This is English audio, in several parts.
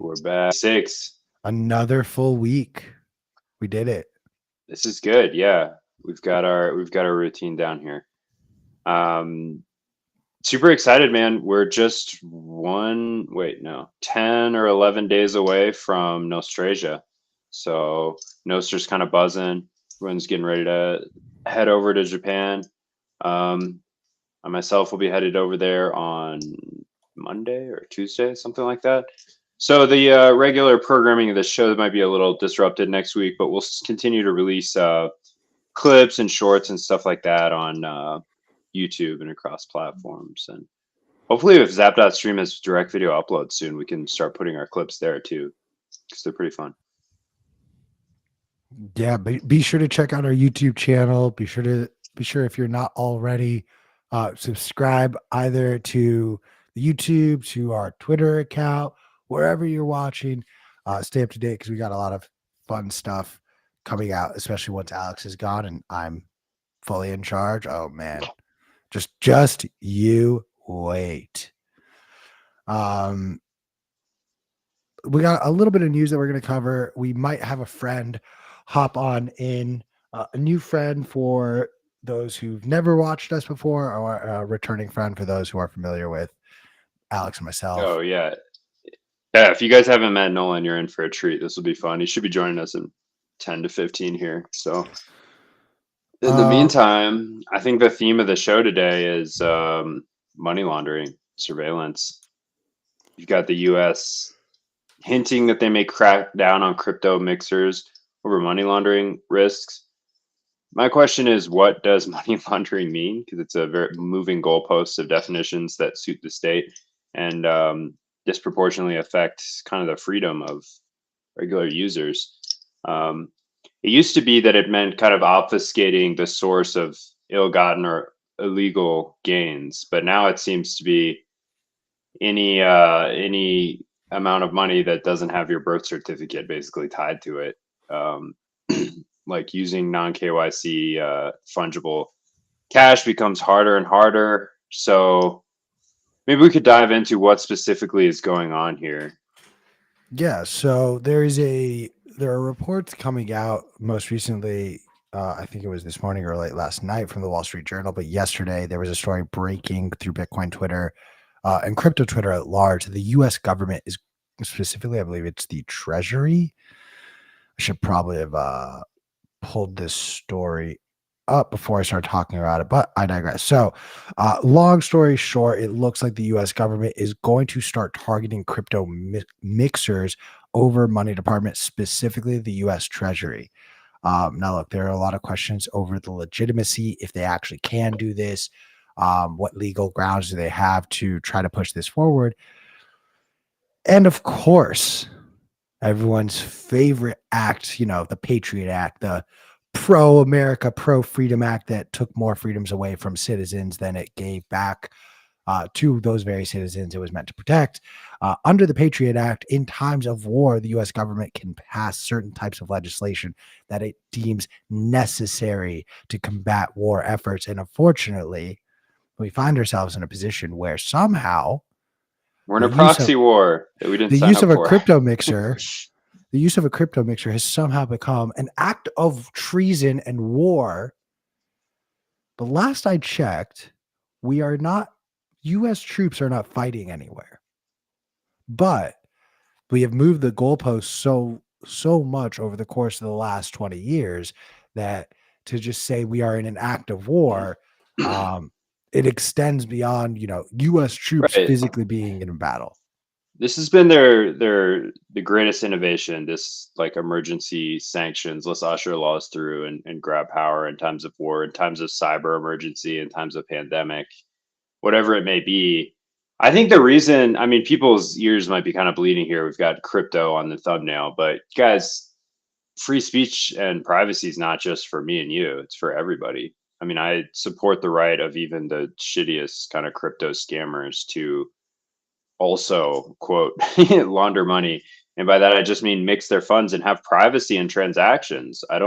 We're back. 6. Another full week. We did it. This is good. Yeah. We've got our routine down here. Um Super excited, man. We're just 10 or 11 days away from Nostrasia. So Nostra's kind of buzzing. Everyone's getting ready to head over to Japan. I myself will be headed over there on Monday or Tuesday, something like that. So the regular programming of the show might be a little disrupted next week, but we'll continue to release clips and shorts and stuff like that on YouTube and across platforms. And hopefully, if Zap.stream has direct video upload soon, we can start putting our clips there too, because they're pretty fun. Yeah, be sure to check out our YouTube channel. Be sure if you're not already, subscribe either to the YouTube, to our Twitter account, wherever you're watching. Stay up to date because we got a lot of fun stuff coming out, especially once Alex is gone and I'm fully in charge. Oh man, just you wait. We got a little bit of news that we're going to cover. We might have a friend hop on in, a new friend for those who've never watched us before, or a returning friend for those who are familiar with Alex and myself. Oh yeah, yeah. If you guys haven't met Nolan, you're in for a treat. This will be fun. He should be joining us in 10 to 15 here. So in the meantime, I think the theme of the show today is money laundering, surveillance. You've got the U.S. hinting that they may crack down on crypto mixers over money laundering risks. My question is, what does money laundering mean? Because it's a very moving goalpost of definitions that suit the state and disproportionately affect kind of the freedom of regular users. It used to be that it meant kind of obfuscating the source of ill-gotten or illegal gains, but now it seems to be any amount of money that doesn't have your birth certificate basically tied to it. Like using non-KYC fungible cash becomes harder and harder. So maybe we could dive into what specifically is going on here. Yeah, so there are reports coming out most recently. I think it was this morning or late last night from the Wall Street Journal, but yesterday there was a story breaking through Bitcoin Twitter and crypto Twitter at large. The U.S. government is specifically, I believe it's the Treasury. I should probably have pulled this story up before I start talking about it, but I digress. So, long story short, it looks like the U.S. government is going to start targeting crypto mixers over money department, specifically the U.S. Treasury. Now, look, there are a lot of questions over the legitimacy, if they actually can do this. What legal grounds do they have to try to push this forward? And of course, everyone's favorite act, the Patriot Act, the pro-America, pro-freedom act that took more freedoms away from citizens than it gave back to those very citizens it was meant to protect. Under the Patriot Act, in times of war, the U.S. government can pass certain types of legislation that it deems necessary to combat war efforts. And unfortunately, we find ourselves in a position where somehow we're in a proxy war that we didn't the sign use up of a for. crypto mixer the use of a crypto mixer has somehow become an act of treason and war. But last I checked, U.S. troops are not fighting anywhere. But we have moved the goalposts so much over the course of the last 20 years that to just say we are in an act of war, it extends beyond, U.S. troops Right. physically being in a battle. This has been the greatest innovation, this like emergency sanctions. Let's usher laws through and grab power in times of war, in times of cyber emergency, in times of pandemic, whatever it may be. I think the reason, I mean, people's ears might be kind of bleeding here. We've got crypto on the thumbnail, but guys, free speech and privacy is not just for me and you, it's for everybody. I mean, I support the right of even the shittiest kind of crypto scammers to also quote launder money, and by that I just mean mix their funds and have privacy in transactions. I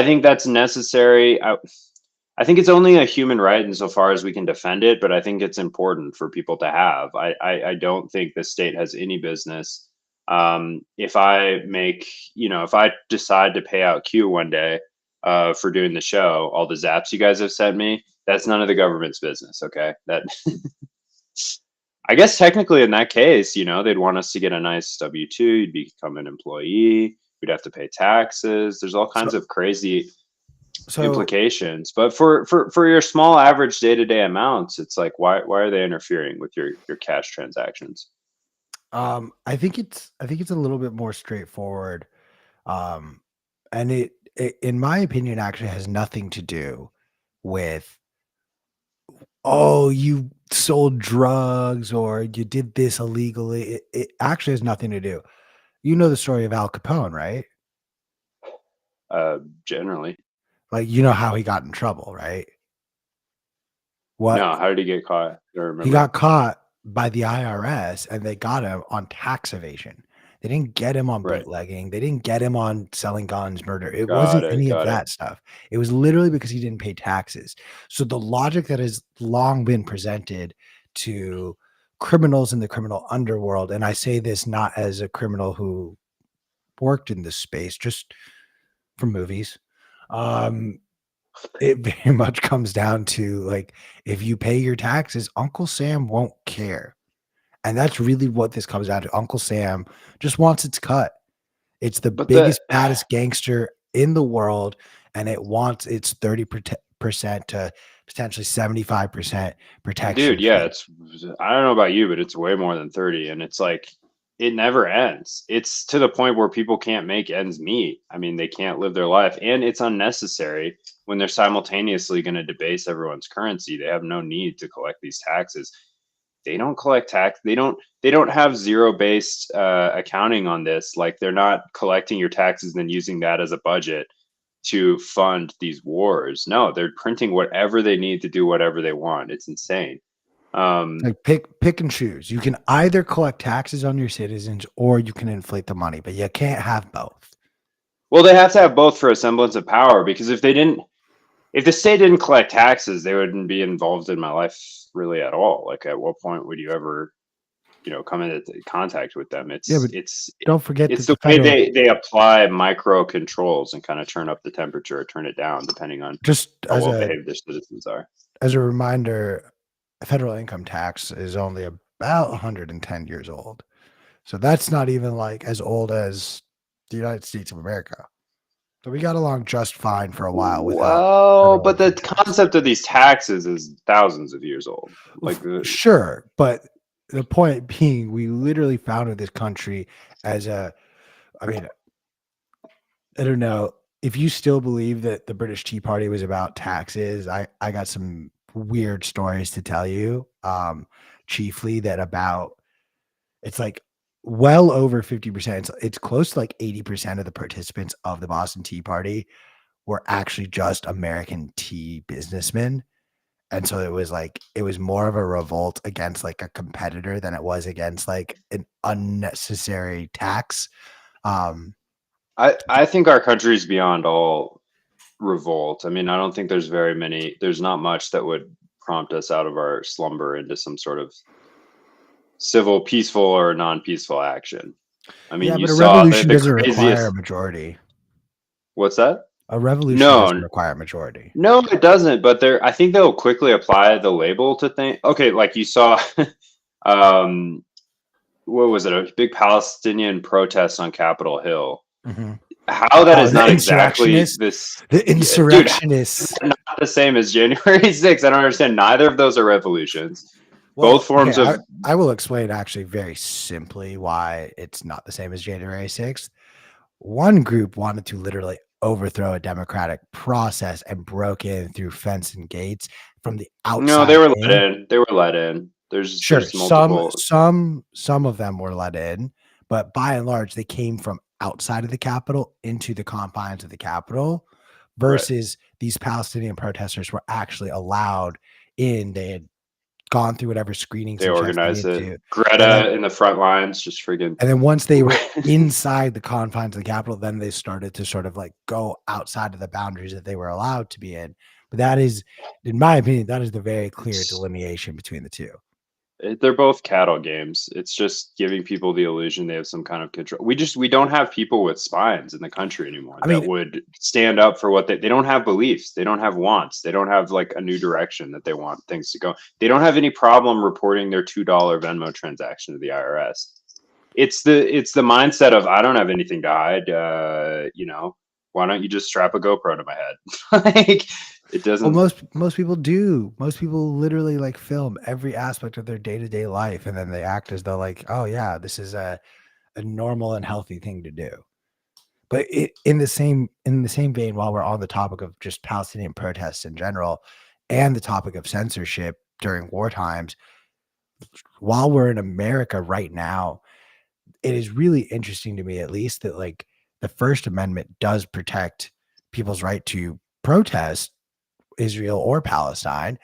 think that's necessary. I I think it's only a human right insofar as we can defend it, but I think it's important for people to have. I don't think the state has any business. If I make, if I decide to pay out Q one day for doing the show, all the zaps you guys have sent me, that's none of the government's business. Okay, that I guess technically in that case, they'd want us to get a nice W-2. You'd become an employee. We'd have to pay taxes. There's all kinds So of crazy so implications. But for your small average day-to-day amounts, it's like why are they interfering with your cash transactions? I think it's a little bit more straightforward. Um, and it in my opinion actually has nothing to do with, oh, you sold drugs or you did this illegally. It actually has nothing to do. You know the story of Al Capone, right? Generally. Like, you know how he got in trouble, right? What No, how did he get caught? I don't He remember. got caught by the IRS and they got him on tax evasion. They didn't get him on Right. bootlegging. They didn't get him on selling guns, murder. It Got wasn't it. any of Got it. that stuff. It was literally because he didn't pay taxes. So the logic that has long been presented to criminals in the criminal underworld, and I say this not as a criminal who worked in this space, just from movies. Um, it very much comes down to like, if you pay your taxes, Uncle Sam won't care. And that's really what this comes down to. Uncle Sam just wants its cut. It's the But the biggest, baddest gangster in the world, and it wants its 30% to potentially 75% protection dude, yeah, fee. I don't know about you, but it's way more than 30, and it's like it never ends. It's to the point where people can't make ends meet. I mean, they can't live their life, and it's unnecessary when they're simultaneously going to debase everyone's currency. They have no need to collect these taxes. They don't collect tax. They don't have zero based accounting on this. Like, they're not collecting your taxes and then using that as a budget to fund these wars. No, they're printing whatever they need to do whatever they want. It's insane. Um, Like, pick and choose. You can either collect taxes on your citizens or you can inflate the money, but you can't have both. well, they have to have both for a semblance of power, because if the state didn't collect taxes, they wouldn't be involved in my life really at all. Like, at what point would you ever, come into contact with them? Yeah, It's but it's don't forget it's that the the way federal they apply micro controls and kind of turn up the temperature or turn it down depending on just how well behaved their citizens are. as a reminder, federal income tax is only about 110 years old. So that's not even like as old as the United States of America. So we got along just fine for a while without Well, federal but the income tax. concept of these taxes is thousands of years old. Like, Sure, but the point being, we literally founded this country as a, I mean, I don't know if you still believe that the British Tea Party was about taxes. I got some weird stories to tell you. Chiefly that about it's like well over 50%. It's close to like 80% of the participants of the Boston Tea Party were actually just American tea businessmen. And so it was more of a revolt against like a competitor than it was against like an unnecessary tax. Um, I think our country's beyond all revolt. I mean, I don't think there's not much that would prompt us out of our slumber into some sort of civil, peaceful, or non-peaceful action. I mean, yeah, you but a saw the, revolution the doesn't require a craziest. majority. What's that? A revolution doesn't No, require a majority. no, it doesn't. But I think they'll quickly apply the label to think. Okay, like you saw, um, what was it? A big Palestinian protest on Capitol Hill. Mhm. How that Oh, is not exactly this, the yeah, dude. insurrectionists. Not the same as January 6th. I don't understand. Neither of those are revolutions. Both Well, okay, forms of I will explain actually very simply why it's not the same as January 6th. One group wanted to literally overthrow a democratic process and broke in through fence and gates from the no, they outside were let in. in. They were let in. Sure, There's multiple. some of them were let in, but by and large, they came from outside of the Capitol into the confines of the Capitol, Right. versus these Palestinian protesters were actually allowed in. They had gone through whatever screenings They and checks they organize needed it. to, and then Greta in the front lines, just freaking. once they were inside the confines of the Capitol, then they started to sort of like go outside of the boundaries that they were allowed to be in. But that is, in my opinion, that is the very clear It's delineation between the two. they're both cattle games. It's just giving people the illusion they have some kind of control. We don't have people with spines in the country anymore I that mean, would stand up for what they don't have beliefs. They don't have wants. They don't have like a new direction that they want things to go. They don't have any problem reporting their $2 Venmo transaction to the IRS. It's the mindset of I don't have anything to hide. Why don't you just strap a GoPro to my head? Like it well, doesn't. most people do. Most people literally like film every aspect of their day-to-day life, and then they act as though like, oh yeah, this is a normal and healthy thing to do. But in the same vein, while we're on the topic of just Palestinian protests in general, and the topic of censorship during war times, while we're in America right now, it is really interesting to me, at least, that like the First Amendment does protect people's right to protest Israel or Palestine.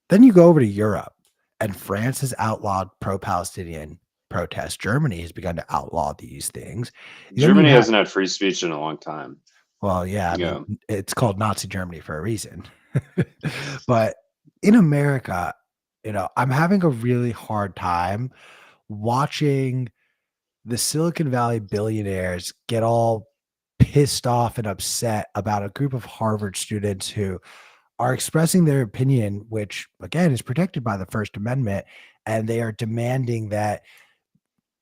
Then you go over to Europe, and France has outlawed pro-Palestinian protests. Germany has begun to outlaw these things. Then you Germany have, hasn't had free speech in a long time. well, yeah, I mean, Yeah. it's called Nazi Germany for a reason. But in America, I'm having a really hard time watching the Silicon Valley billionaires get all pissed off and upset about a group of Harvard students who are expressing their opinion, which again is protected by the First Amendment, and they are demanding that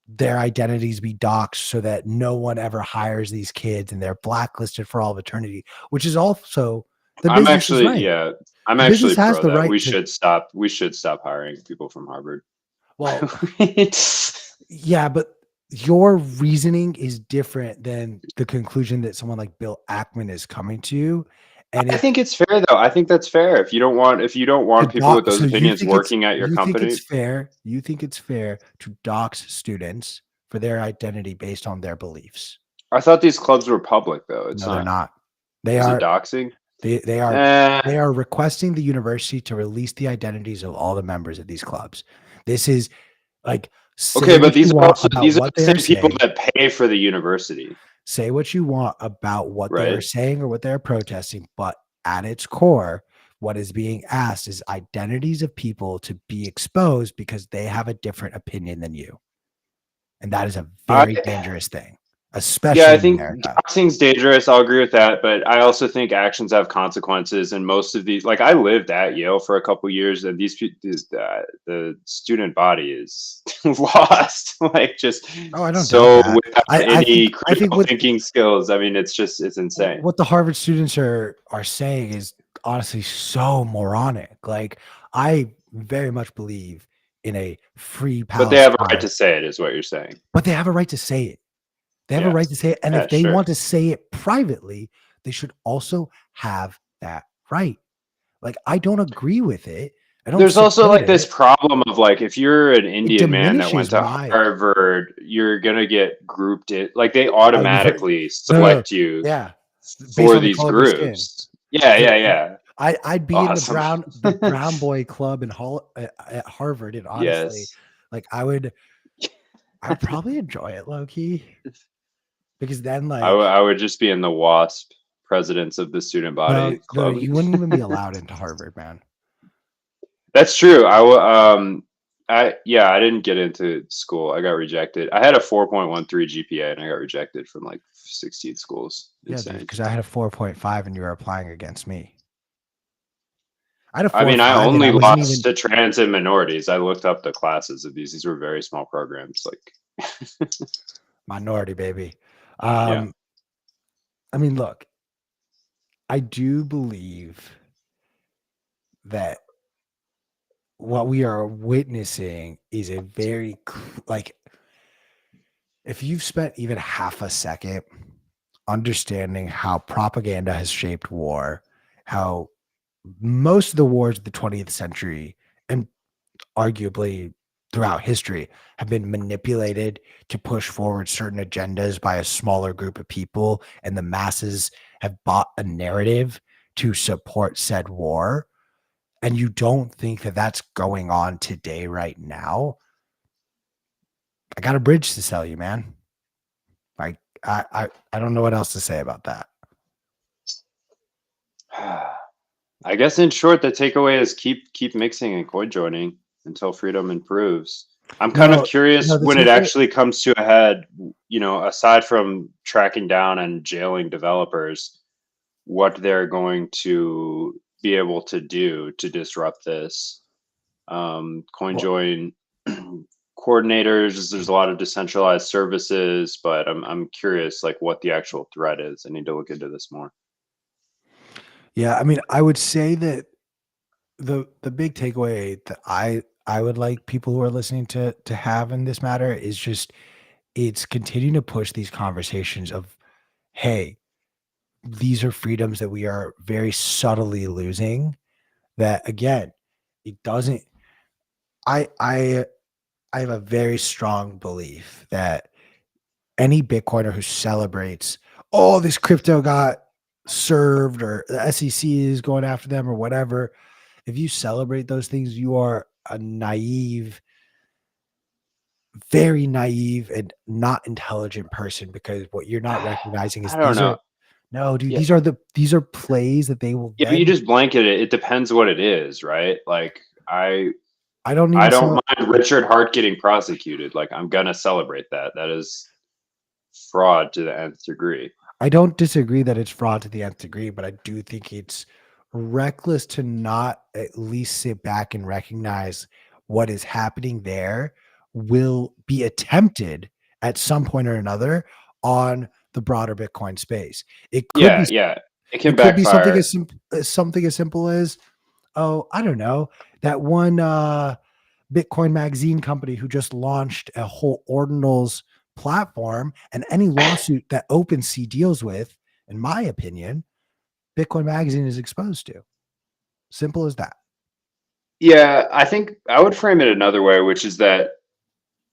their identities be doxxed so that no one ever hires these kids and they're blacklisted for all of eternity, which is also the I'm business is actually right. yeah, I'm The business actually has pro the that. right We to, should stop hiring people from Harvard. well, yeah, but your reasoning is different than the conclusion that someone like Bill Ackman is coming to. And I it think it's fair though. I think that's fair. If you don't want people with those so opinions working at your company, you think it's fair to dox students for their identity based on their beliefs. I thought these clubs were public though. It's No, they're not. not. They Is it are doxing? they are Eh. they are requesting the university to release the identities of all the members of these clubs. This is like, say Okay, but what you want about these are what the they are same people saying. that pay for the university, Say what you want about what they are right? saying or what they're protesting, but at its core, what is being asked is identities of people to be exposed because they have a different opinion than you. And that is a I very dangerous thing, Yeah, I especially in think America. doxing's dangerous. I'll agree with that, but I also think actions have consequences, and most of these, like I lived at Yale for a couple years, and the student body is lost, like just Oh, I don't doubt so that. without I any think critical thinking skills. I mean, it's insane. what the Harvard students are saying is honestly so moronic. Like, I very much believe in a free But they have a right Palestine, to say it, is what you're saying. but they have a right to say it. They have a Yeah, right to say it. And yeah, if they sure. want to say it privately, they should also have that right. Like, I don't agree with it. I don't There's also support like this it. problem of like if you're an It Indian man that went diminishes to my, Harvard, you're gonna get grouped in like they oh, you've heard, automatically no, select you yeah, based for on the these color of your skin. groups. Yeah, The, yeah, yeah. I'd be in Awesome. the brown boy club in Hall at Harvard, and honestly, Yes. like I would probably enjoy it low key because then I would just be in the WASP presidents of the student body no, club. you wouldn't even be allowed into Harvard, man. That's true. I didn't get into school. I got rejected. I had a 4.13 GPA and I got rejected from like 16 schools. Yeah, dude, Insane. because I had a 4.5 and you were applying against me. I had a I four mean, I five and I only wasn't lost even to trans and minorities. I looked up the classes of these. These were very small programs. Like, minority, baby. yeah. Um, I mean, look, I do believe that what we are witnessing is a very like, if you've spent even half a second understanding how propaganda has shaped war, how most of the wars of the 20th century and arguably throughout history have been manipulated to push forward certain agendas by a smaller group of people, and the masses have bought a narrative to support said war, and you don't think that that's going on today right now, I got a bridge to sell you, man. Like, I don't know what else to say about that. I guess in short, the takeaway is keep mixing and coin joining until freedom improves. I'm kind of No, curious no, the when it takeaway. actually comes to a head, aside from tracking down and jailing developers, what they're going to be able to do to disrupt this. Well, CoinJoin coordinators, there's a lot of decentralized services, but I'm curious like what the actual threat is. I need to look into this more. yeah, I mean, I would say that the big takeaway that I would like people who are listening to have in this matter is just it's continuing to push these conversations of, hey, these are freedoms that we are very subtly losing. That again, it doesn't. I I I have a very strong belief that any Bitcoiner who celebrates, oh, this crypto got served or the SEC is going after them or whatever, if you celebrate those things, you are a naive, very naive and not intelligent person because what you're not recognizing is I don't these know. are no, dude, Yeah, these are plays that they will yeah, but you then just blanket it. It depends what it is, right? Like I don't I even don't sell mind Richard Hart getting prosecuted. Like I'm gonna celebrate that. That is fraud to the nth degree. I don't disagree that it's fraud to the nth degree, but I do think it's reckless to not at least sit back and recognize what is happening there will be attempted at some point or another on the broader Bitcoin space. It could Yeah, be yeah. It can it could be backfire. something as simple as, oh, I don't know, that one Bitcoin magazine company who just launched a whole ordinals platform, and any lawsuit that OpenSea deals with, in my opinion, Bitcoin magazine is exposed to. Simple as that. Yeah, I think I would frame it another way, which is that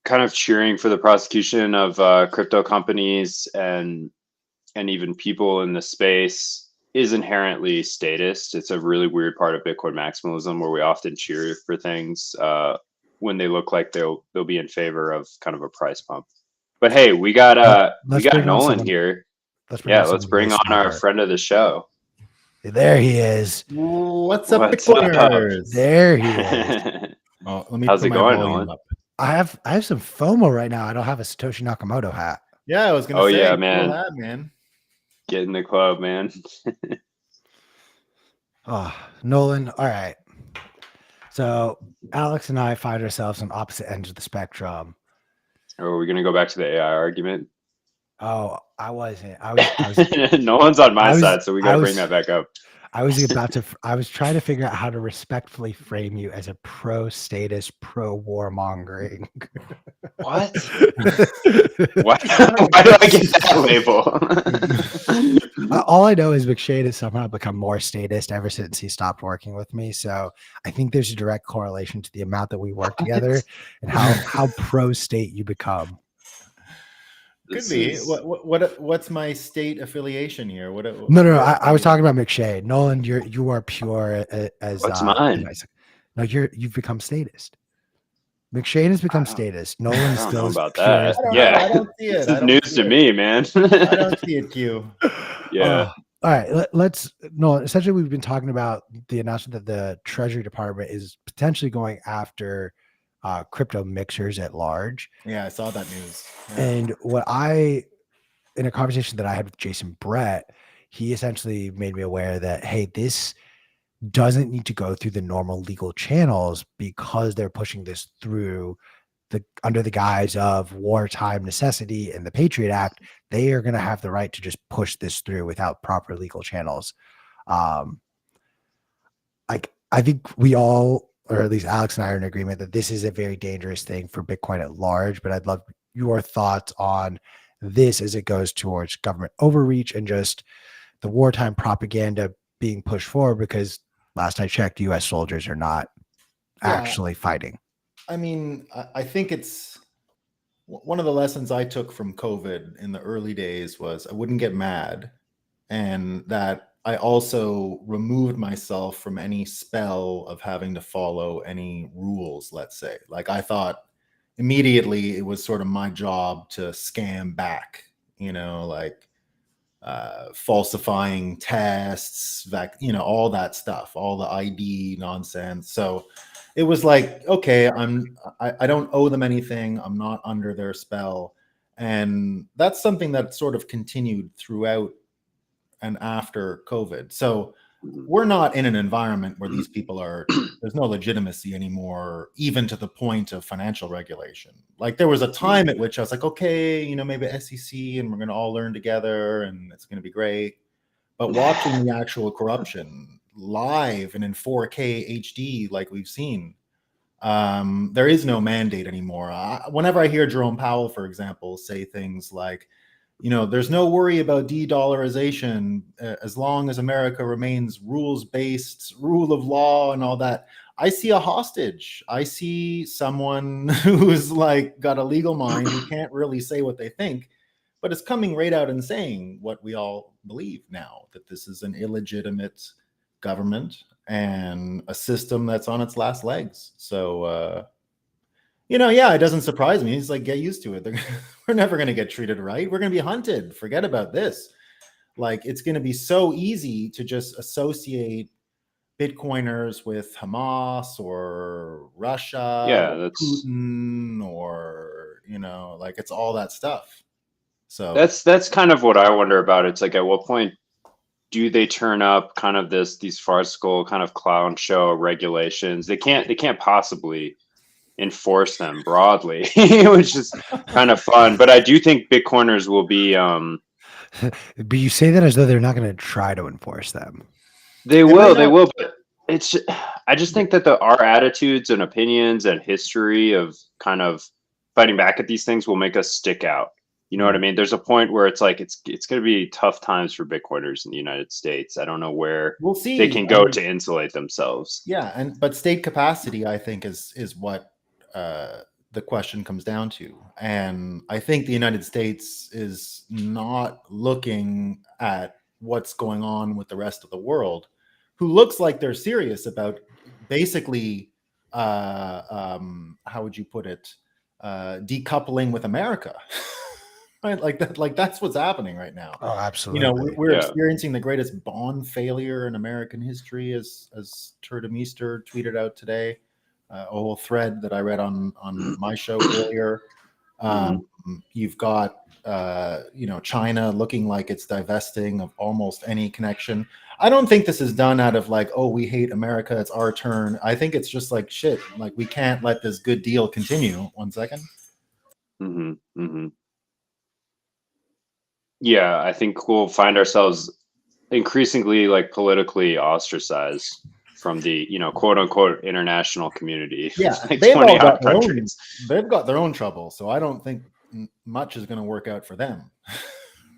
kind of cheering for the prosecution of crypto companies and even people in the space is inherently statist. It's a really weird part of Bitcoin maximalism where we often cheer for things when they look like they'll be in favor of kind of a price pump. But hey, we Let's got bring on Nolan someone. here. Let's bring Yeah, on let's someone way bring on our smarter. friend of the show. There he is. What's up, What's up? Bitcoiners? There he is. Oh, let me How's put it my going, volume Nolan? up. I have some FOMO right now. I don't have a Satoshi Nakamoto hat. Yeah, I was gonna Oh say, yeah, cool man. hat, man. Get in the club, man. Oh, Nolan. All right. So Alex and I find ourselves on opposite ends of the spectrum. Or are we gonna go back to the AI argument? Oh, I wasn't. I was No one's on my I was side, so we got I to bring was that back up. I was about to I was trying to figure out how to respectfully frame you as a pro status, pro warmongering. What? Why? Why do I get that label? All I know is McShane has somehow become more statist ever since he stopped working with me. So I think there's a direct correlation to the amount that we work together and how pro state you become. Could This be. is What's my state affiliation here? No. Where am I was I? talking about McShane. Nolan, you are pure as what's mine. nice. No, you've become statist. McShane has become I don't, statist. Nolan I is don't still know as about pure that. as I don't. black. I Yeah, don't see this it. is I don't news see to it. me, man. I don't see it, Q. Yeah. All right. Let's no. Essentially, we've been talking about the announcement that the Treasury Department is potentially going after crypto mixers at large. Yeah, I saw that news. Yeah. And in a conversation that I had with Jason Brett, he essentially made me aware that, hey, this doesn't need to go through the normal legal channels because they're pushing this through under the guise of wartime necessity and the Patriot Act. They are going to have the right to just push this through without proper legal channels. Um, I think we all, or at least Alex and I, are in agreement that this is a very dangerous thing for Bitcoin at large. But I'd love your thoughts on this as it goes towards government overreach and just the wartime propaganda being pushed forward. Because last I checked, U.S. soldiers are not Yeah. actually fighting. I mean, I think it's one of the lessons I took from COVID in the early days was I wouldn't get mad, and that I also removed myself from any spell of having to follow any rules, let's say. Like I thought immediately it was sort of my job to scam back, like falsifying tests, all that stuff, all the ID nonsense. So it was like, okay, I don't owe them anything. I'm not under their spell. And that's something that sort of continued throughout and after COVID. So we're not in an environment where these people there's no legitimacy anymore, even to the point of financial regulation. Like there was a time at which I was like, okay, maybe SEC and we're going to all learn together and it's going to be great. But watching the actual corruption live and in 4K HD, like we've seen, there is no mandate anymore. Whenever I hear Jerome Powell, for example, say things like, there's no worry about de-dollarization as long as America remains rules-based, rule of law and all that. I see a hostage. I see someone who's like got a legal mind who can't really say what they think, but is coming right out and saying what we all believe now, that this is an illegitimate government and a system that's on its last legs. So, it doesn't surprise me. It's like, get used to it. We're never going to get treated right. We're going to be hunted. Forget about this. Like, it's going to be so easy to just associate Bitcoiners with Hamas or Russia, or Putin, or, like it's all that stuff. So that's kind of what I wonder about. It's like, at what point do they turn up kind of these farcical kind of clown show regulations? They can't possibly enforce them broadly, which is kind of fun. But I do think Bitcoiners will be but you say that as though they're not going to try to enforce them. They will, but I just think that our attitudes and opinions and history of kind of fighting back at these things will make us stick out. You know what I mean? There's a point where it's like it's going to be tough times for Bitcoiners in the United States. I don't know where we'll see. They can go to insulate themselves. Yeah, but state capacity, I think, is what the question comes down to. And I think the United States is not looking at what's going on with the rest of the world, who looks like they're serious about basically, how would you put it, decoupling with America. Right? Like that's what's happening right now. Oh, absolutely. We're experiencing the greatest bond failure in American history, as Turdemeester tweeted out today. A whole thread that I read on my show earlier. You've got China looking like it's divesting of almost any connection. I don't think this is done out of like, oh, we hate America, it's our turn. I think it's just like, shit, like we can't let this good deal continue. 1 second. Yeah, I think we'll find ourselves increasingly like politically ostracized from the quote unquote international community. Yeah, like they've got their own trouble, so I don't think much is going to work out for them.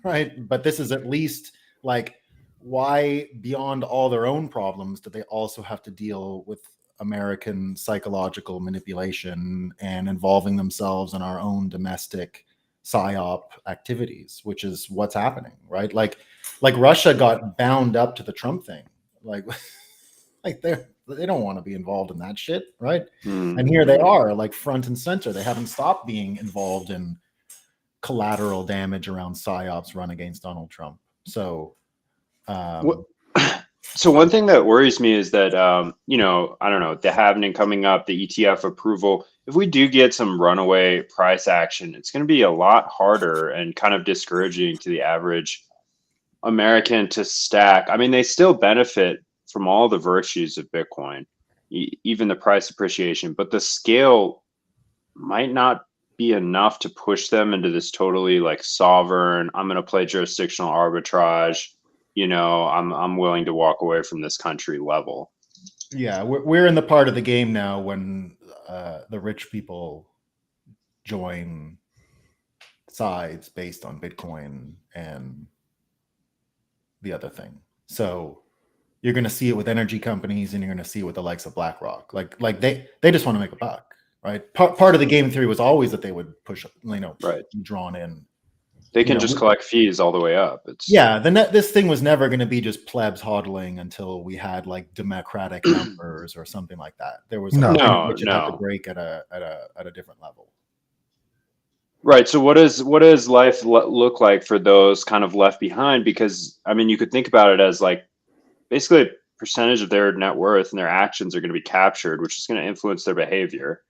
Right? But this is at least like, why beyond all their own problems do they also have to deal with American psychological manipulation and involving themselves in our own domestic psyop activities, which is what's happening, right? Like Russia got bound up to the Trump thing. Like they don't want to be involved in that shit, right? And here they are, like front and center. They haven't stopped being involved in collateral damage around psyops run against Donald Trump. So, so one thing that worries me is that I don't know, the halvening coming up, the ETF approval. If we do get some runaway price action, it's going to be a lot harder and kind of discouraging to the average American to stack. I mean, they still benefit from all the virtues of Bitcoin, even the price appreciation, but the scale might not be enough to push them into this totally like sovereign, I'm going to play jurisdictional arbitrage, I'm willing to walk away from this country level. Yeah, we're in the part of the game now when the rich people join sides based on Bitcoin and the other thing. So you're going to see it with energy companies, and you're going to see it with the likes of BlackRock. Like they just want to make a buck, right? Part of the game theory was always that they would push, right, drawn in. They can just collect fees all the way up. This thing was never going to be just plebs hodling until we had like democratic numbers or something like that. There was which had to break at a different level. Right. So what does life look like for those kind of left behind? Because I mean, you could think about it as like basically a percentage of their net worth and their actions are going to be captured, which is going to influence their behavior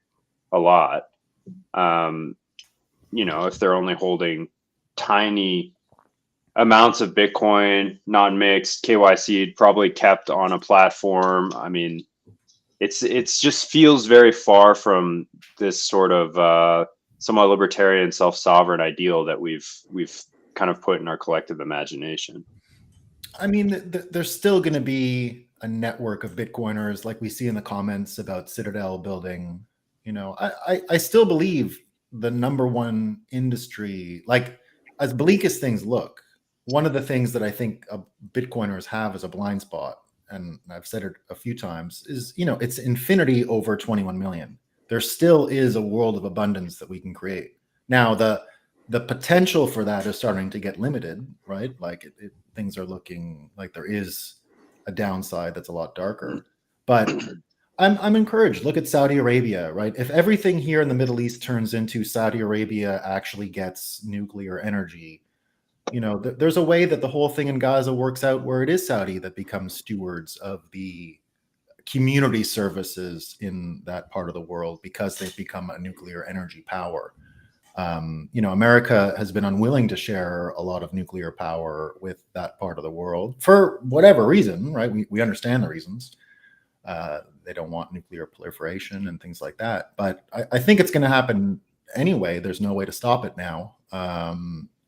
a lot. Um, if they're only holding tiny amounts of Bitcoin, non-mixed, KYC, probably kept on a platform. I mean, it's just feels very far from this sort of somewhat libertarian, self-sovereign ideal that we've kind of put in our collective imagination. I mean, there's still going to be a network of Bitcoiners, like we see in the comments about Citadel building. I still believe the number one industry, like as bleak as things look, one of the things that I think Bitcoiners have as a blind spot, and I've said it a few times, is it's infinity over 21 million. There still is a world of abundance that we can create. Now the potential for that is starting to get limited, right? Like things are looking like there is a downside that's a lot darker. But I'm encouraged. Look at Saudi Arabia, right? If everything here in the Middle East turns into Saudi Arabia actually gets nuclear energy, there's a way that the whole thing in Gaza works out where it is Saudi that becomes stewards of the community services in that part of the world because they've become a nuclear energy power. America has been unwilling to share a lot of nuclear power with that part of the world for whatever reason, right? We understand the reasons. They don't want nuclear proliferation and things like that. But I think it's going to happen anyway. There's no way to stop it now.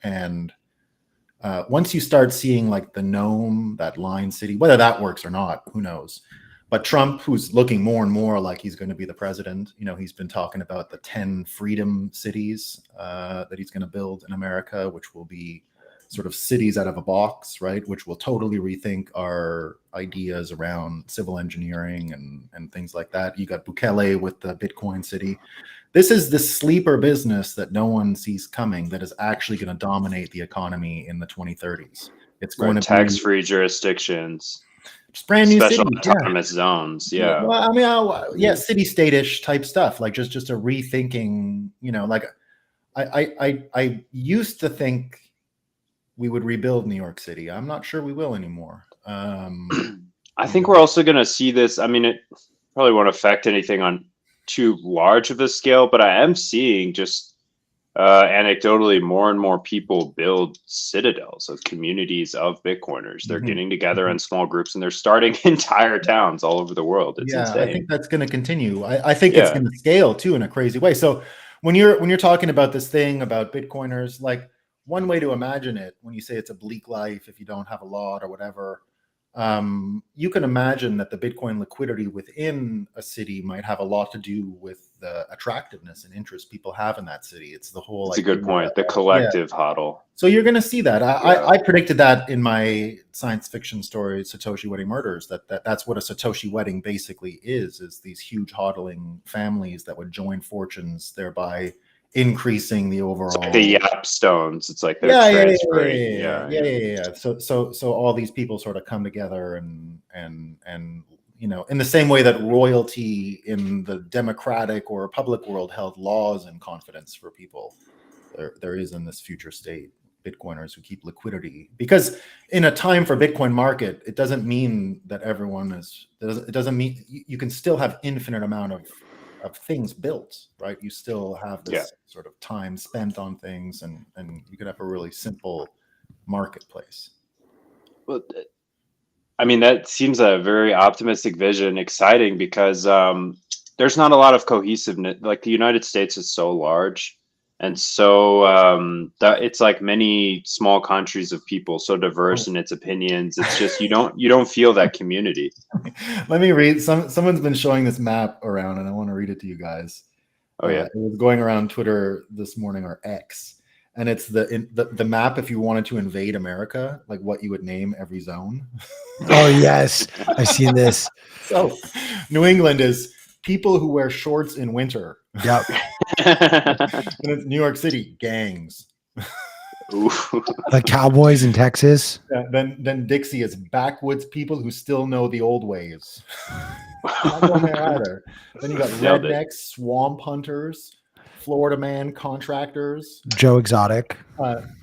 And once you start seeing like the Nome, that line city, whether that works or not, who knows? But Trump, who's looking more and more like he's going to be the president, he's been talking about the 10 freedom cities that he's going to build in America, which will be sort of cities out of a box, right? Which will totally rethink our ideas around civil engineering and things like that. You got Bukele with the Bitcoin city. This is the sleeper business that no one sees coming that is actually going to dominate the economy in the 2030s. It's going to be tax-free jurisdictions, just brand new special cities, autonomous zones. Yeah. Well, I mean, city state-ish type stuff, like just a rethinking. Like I used to think we would rebuild New York City. I'm not sure we will anymore. I think we're also going to see this. I mean, it probably won't affect anything on too large of a scale, but I am seeing just anecdotally more and more people build citadels of communities of Bitcoiners. They're getting together in small groups and they're starting entire towns all over the world. It's insane. I think that's going to continue. I think it's going to scale too in a crazy way. So when you're talking about this thing about Bitcoiners, like one way to imagine it, when you say it's a bleak life if you don't have a lot or whatever, you can imagine that the Bitcoin liquidity within a city might have a lot to do with the attractiveness and interest people have in that city. It's the whole. That's a good point. The collective hodl. So you're going to see that. I predicted that in my science fiction story, Satoshi Wedding Murders. That's what a Satoshi wedding basically is these huge hodling families that would join fortunes, thereby increasing the overall. It's like the Yap stones. It's like they're transferring. Yeah. So all these people sort of come together and in the same way that royalty in the democratic or public world held laws and confidence for people, there is in this future state Bitcoiners who keep liquidity, because in a time for Bitcoin market, it doesn't mean that everyone is. It doesn't mean you can still have infinite amount of things built, right? You still have this sort of time spent on things, and you could have a really simple marketplace. Well, I mean, that seems a very optimistic vision, exciting, because there's not a lot of cohesiveness. Like the United States is so large, and so that it's like many small countries of people, so diverse in its opinions. It's just you don't feel that community. Let me read. Someone's been showing this map around, and I want to read it to you guys. Oh yeah, it was going around Twitter this morning, or X, and it's the map if you wanted to invade America, like what you would name every zone. Oh yes, I've seen this. So New England is people who wear shorts in winter. Yep. And it's New York City, gangs. The Cowboys in Texas. Yeah, then Dixie is backwoods people who still know the old ways. Not going there either. Then you got rednecks, swamp hunters, Florida man contractors, Joe Exotic.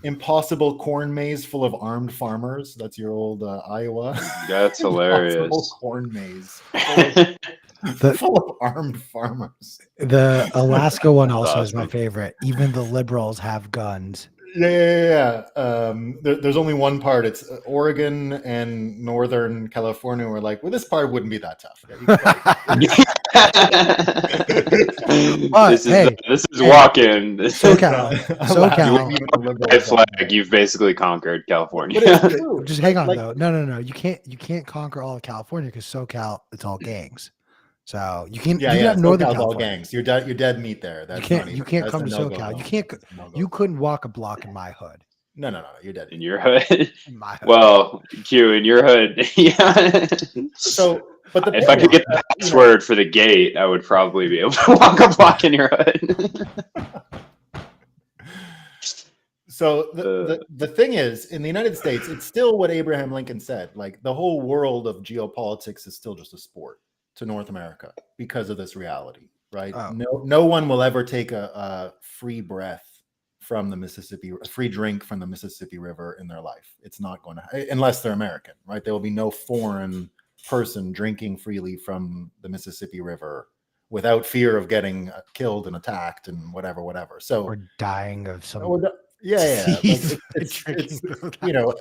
impossible corn maze full of armed farmers. That's your old Iowa. That's hilarious. Impossible corn maze The full of armed farmers. the Alaska one That's also is my awesome. favorite. Even the liberals have guns. Yeah. There's only one part. It's Oregon and Northern California. We're like, well, this part wouldn't be that tough. This is walking. SoCal. Red flag. You've basically conquered California. But it's true. Just hang on though. No. You can't conquer all of California because SoCal, it's all gangs. So you can have Northern SoCal's all California. gangs. You're dead meat there. That's You can't come to no-go SoCal. zone. You can't. You couldn't walk a block in my hood. No. You're dead. In your hood. In my hood. Well, Q, in your hood. Yeah. So, but if I could get the password for the gate, I would probably be able to walk a block in your hood. So the thing is, in the United States, it's still what Abraham Lincoln said. Like the whole world of geopolitics is still just a sport to North America because of this reality, right? Oh. No one will ever take a free breath from the Mississippi, a free drink from the Mississippi River in their life. It's not going to, unless they're American, right? There will be no foreign person drinking freely from the Mississippi River without fear of getting killed and attacked and whatever. So we're dying of some. Yeah. Like it's you know,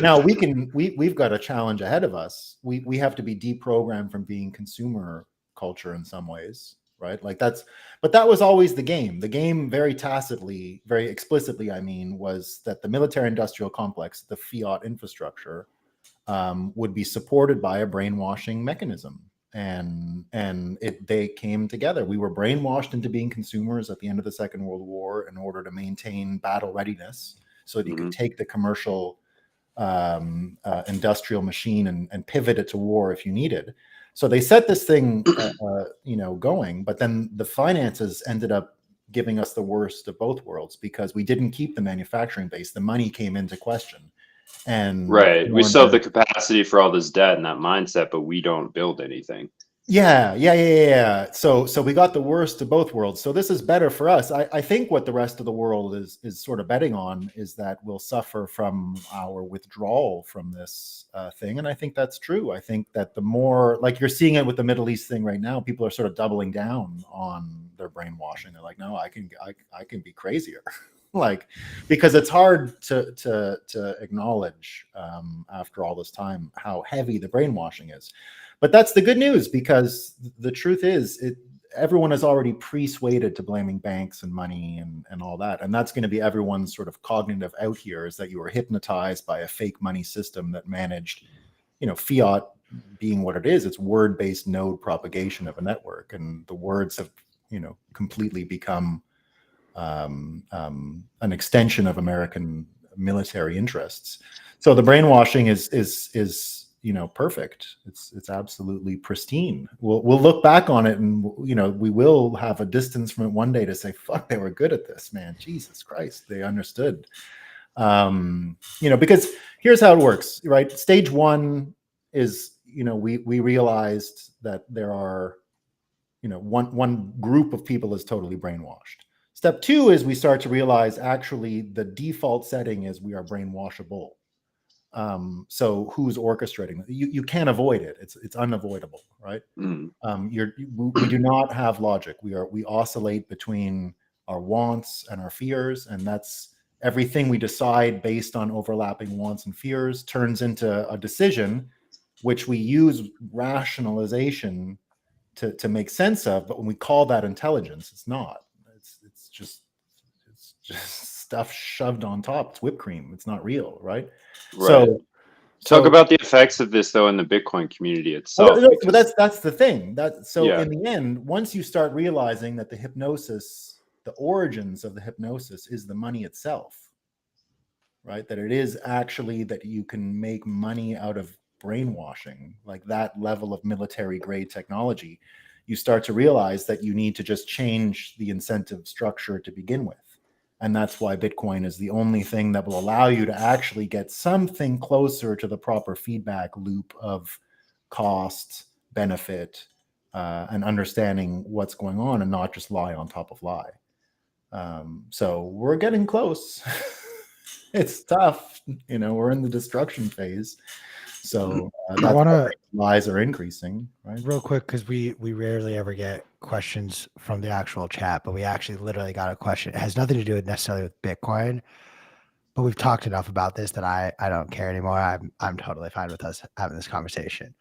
now we've got a challenge ahead of us. We have to be deprogrammed from being consumer culture in some ways, right? Like that was always the game. The game very tacitly, very explicitly, I mean, was that the military industrial complex, the fiat infrastructure, would be supported by a brainwashing mechanism. And they came together. We were brainwashed into being consumers at the end of the Second World War in order to maintain battle readiness, so that you could take the commercial industrial machine and pivot it to war if you needed. So they set this thing, going. But then the finances ended up giving us the worst of both worlds because we didn't keep the manufacturing base. The money came into question. And right, we still have the capacity for all this debt and that mindset, but we don't build anything. Yeah. So we got the worst of both worlds. So this is better for us. I think what the rest of the world is sort of betting on is that we'll suffer from our withdrawal from this thing, and I think that's true. I think that the more, like you're seeing it with the Middle East thing right now, people are sort of doubling down on their brainwashing. They're like, no, I can be crazier. Like, because it's hard to acknowledge after all this time how heavy the brainwashing is. But that's the good news, because the truth is everyone is already persuaded to blaming banks and money and all that. And that's going to be everyone's sort of cognitive out here, is that you were hypnotized by a fake money system that managed, fiat being what it is. It's word-based node propagation of a network. And the words have, completely become an extension of American military interests. So the brainwashing is perfect. It's absolutely pristine. We'll look back on it, and we will have a distance from it one day to say, fuck, they were good at this, man. Jesus Christ, they understood. Because here's how it works, right? Stage one is, we realized that there are, one group of people is totally brainwashed. Step two is we start to realize actually the default setting is we are brainwashable. So who's orchestrating? You can't avoid it. It's unavoidable, right? We do not have logic. We oscillate between our wants and our fears, and that's everything we decide based on overlapping wants and fears turns into a decision, which we use rationalization to make sense of. But when we call that intelligence, it's not. It's just stuff shoved on top. It's whipped cream. It's not real, right? So talk about the effects of this though in the Bitcoin community itself. But that's the thing. In the end, once you start realizing that the hypnosis, the origins of the hypnosis is the money itself, right? That it is actually that you can make money out of brainwashing, like that level of military grade technology. You start to realize that you need to just change the incentive structure to begin with. And that's why Bitcoin is the only thing that will allow you to actually get something closer to the proper feedback loop of cost, benefit, and understanding what's going on, and not just lie on top of lie. So we're getting close. It's tough, we're in the destruction phase. So I want to lies are increasing, right? real quick, because we rarely ever get questions from the actual chat, but we actually literally got a question. It has nothing to do with necessarily with Bitcoin, but we've talked enough about this that I don't care anymore. I'm totally fine with us having this conversation.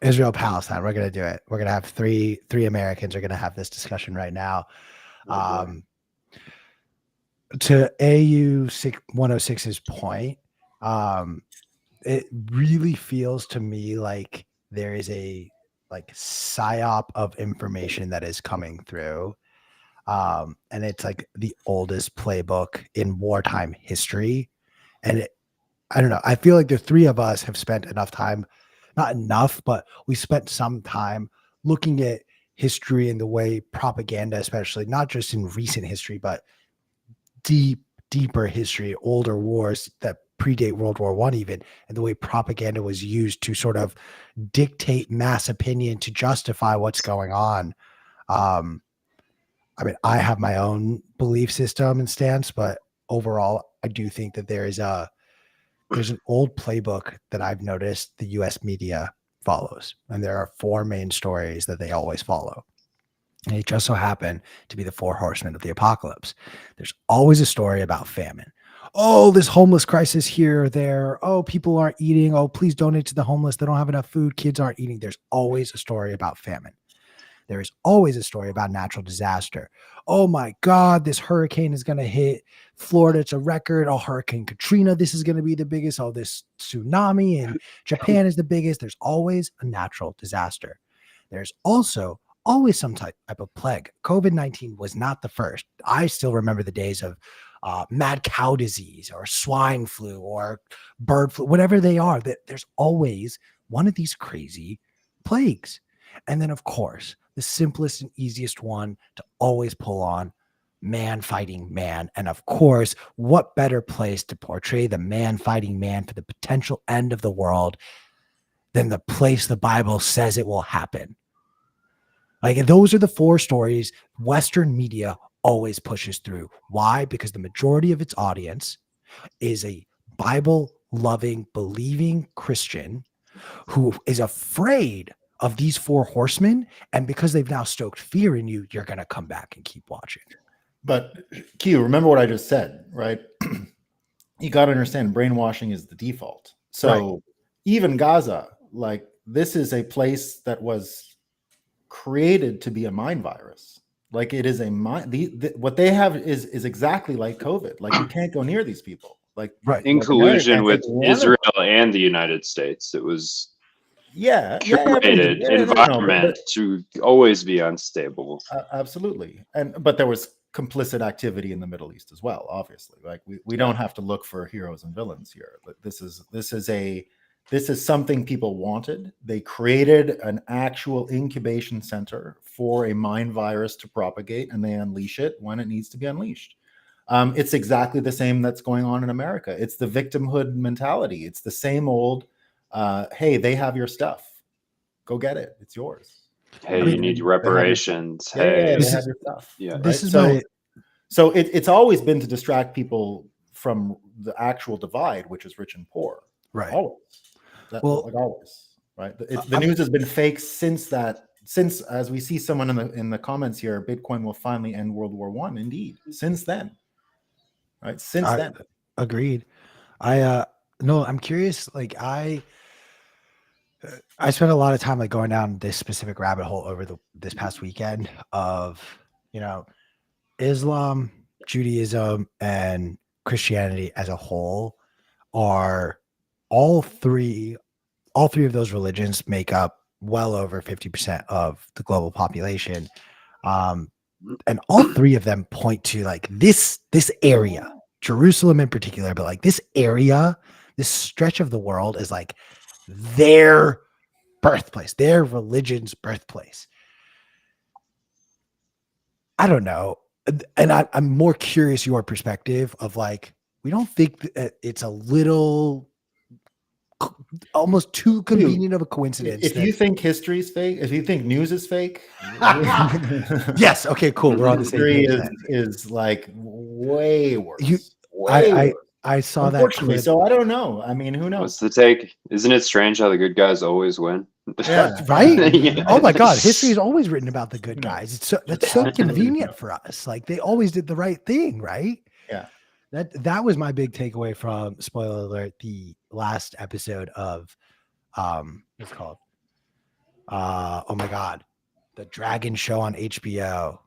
Israel Palestine, we're gonna do it. We're gonna have three Americans are gonna have this discussion right now. To AU 106's point, it really feels to me like there is a psyop of information that is coming through. And it's like the oldest playbook in wartime history. And I don't know. I feel like the three of us have spent enough time, not enough, but we spent some time looking at history and the way propaganda, especially not just in recent history, but deeper history, older wars that predate World War I even, and the way propaganda was used to sort of dictate mass opinion to justify what's going on. I mean, I have my own belief system and stance, but overall, I do think that there's an old playbook that I've noticed the US media follows, and there are four main stories that they always follow. And it just so happened to be the four horsemen of the apocalypse. There's always a story about famine. Oh, this homeless crisis here or there. Oh, people aren't eating. Oh, please donate to the homeless. They don't have enough food. Kids aren't eating. There's always a story about famine. There is always a story about natural disaster. Oh my God, this hurricane is going to hit Florida. It's a record. Oh, Hurricane Katrina, this is going to be the biggest. Oh, this tsunami in Japan is the biggest. There's always a natural disaster. There's also always some type of plague. COVID-19 was not the first. I still remember the days of mad cow disease or swine flu or bird flu, whatever they are. There's always one of these crazy plagues. And then, of course, the simplest and easiest one to always pull on, man fighting man. And of course, what better place to portray the man fighting man for the potential end of the world than the place the Bible says it will happen? Like, those are the four stories Western media always pushes through. Why? Because the majority of its audience is a Bible-loving, believing Christian who is afraid of these four horsemen. And because they've now stoked fear in you, you're going to come back and keep watching. But Q, remember what I just said, right? You got to understand brainwashing is the default. So even Gaza, like, this is a place that was created to be a mind virus. Like, it is a mind. What they have is exactly like COVID. Like, you can't go near these people. Like, in collusion with Israel and the United States. It was curated environment to always be unstable. Absolutely. But there was complicit activity in the Middle East as well, obviously. Like, we don't have to look for heroes and villains here. But this is something people wanted. They created an actual incubation center for a mind virus to propagate, and they unleash it when it needs to be unleashed. It's exactly the same that's going on in America. It's the victimhood mentality. It's the same old, hey, they have your stuff. Go get it. It's yours. Hey, you need reparations. Hey, they have your stuff. Yeah. Right? So it's always been to distract people from the actual divide, which is rich and poor. Right. Always. Like always. Right. The news has been fake since that. Since, as we see someone in the comments here, Bitcoin will finally end World War I. Indeed. Since then. Right. Since then. Agreed. I'm curious. Like, I spent a lot of time like going down this specific rabbit hole over this past weekend of, Islam, Judaism, and Christianity as a whole are all three of those religions make up well over 50% of the global population. And all three of them point to like this area, Jerusalem in particular, but like this area, this stretch of the world is like their birthplace, their religion's birthplace. I don't know. And I'm more curious your perspective of like, we don't think that it's a little almost too convenient of a coincidence. If you think history is fake, if you think news is fake, yes, okay, cool. We're on the same history page. Then. is like way worse. You, way worse. I saw that Unfortunately, clip. so I don't know. I mean, who knows? What's the take? Isn't it strange how the good guys always win? Yeah. Right? Yeah. Oh my God, history is always written about the good guys. That's so convenient for us. Like they always did the right thing, right? Yeah. That was my big takeaway from, spoiler alert, the last episode of what's it called? Oh my God, the Dragon Show on HBO.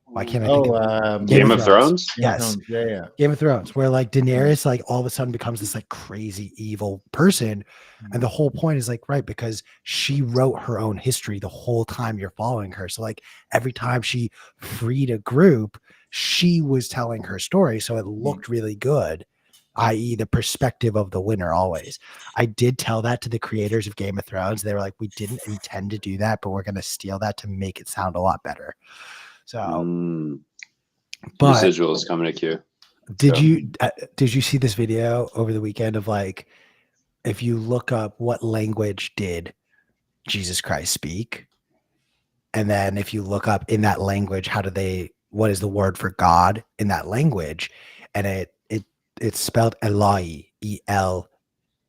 Why can't I think of Game of Thrones? Yes. Yeah. Game of Thrones, where like Daenerys, like all of a sudden becomes this like crazy evil person. And the whole point is like, right, because she wrote her own history the whole time you're following her. So like every time she freed a group, she was telling her story. So it looked really good, i.e. the perspective of the winner always. I did tell that to the creators of Game of Thrones. They were like, we didn't intend to do that, but we're going to steal that to make it sound a lot better. So, but residuals coming to Q. did you see this video over the weekend of like, if you look up what language did Jesus Christ speak, and then if you look up in that language, what is the word for God in that language, and it's spelled Eloi,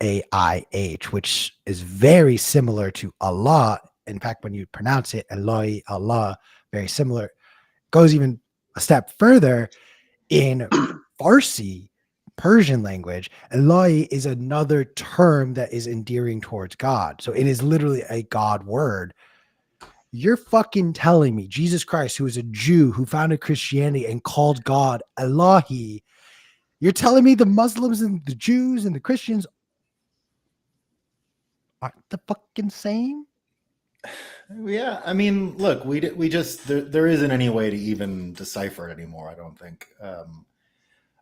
Elaih, which is very similar to Allah. In fact, when you pronounce it Eloi, Allah, very similar. Goes even a step further in Farsi, Persian language. Eloi is another term that is endearing towards God. So it is literally a God word. You're fucking telling me Jesus Christ, who is a Jew who founded Christianity and called God Elohi, you're telling me the Muslims and the Jews and the Christians aren't the fucking same? Yeah, I mean, look, we just there isn't any way to even decipher it anymore. I don't think.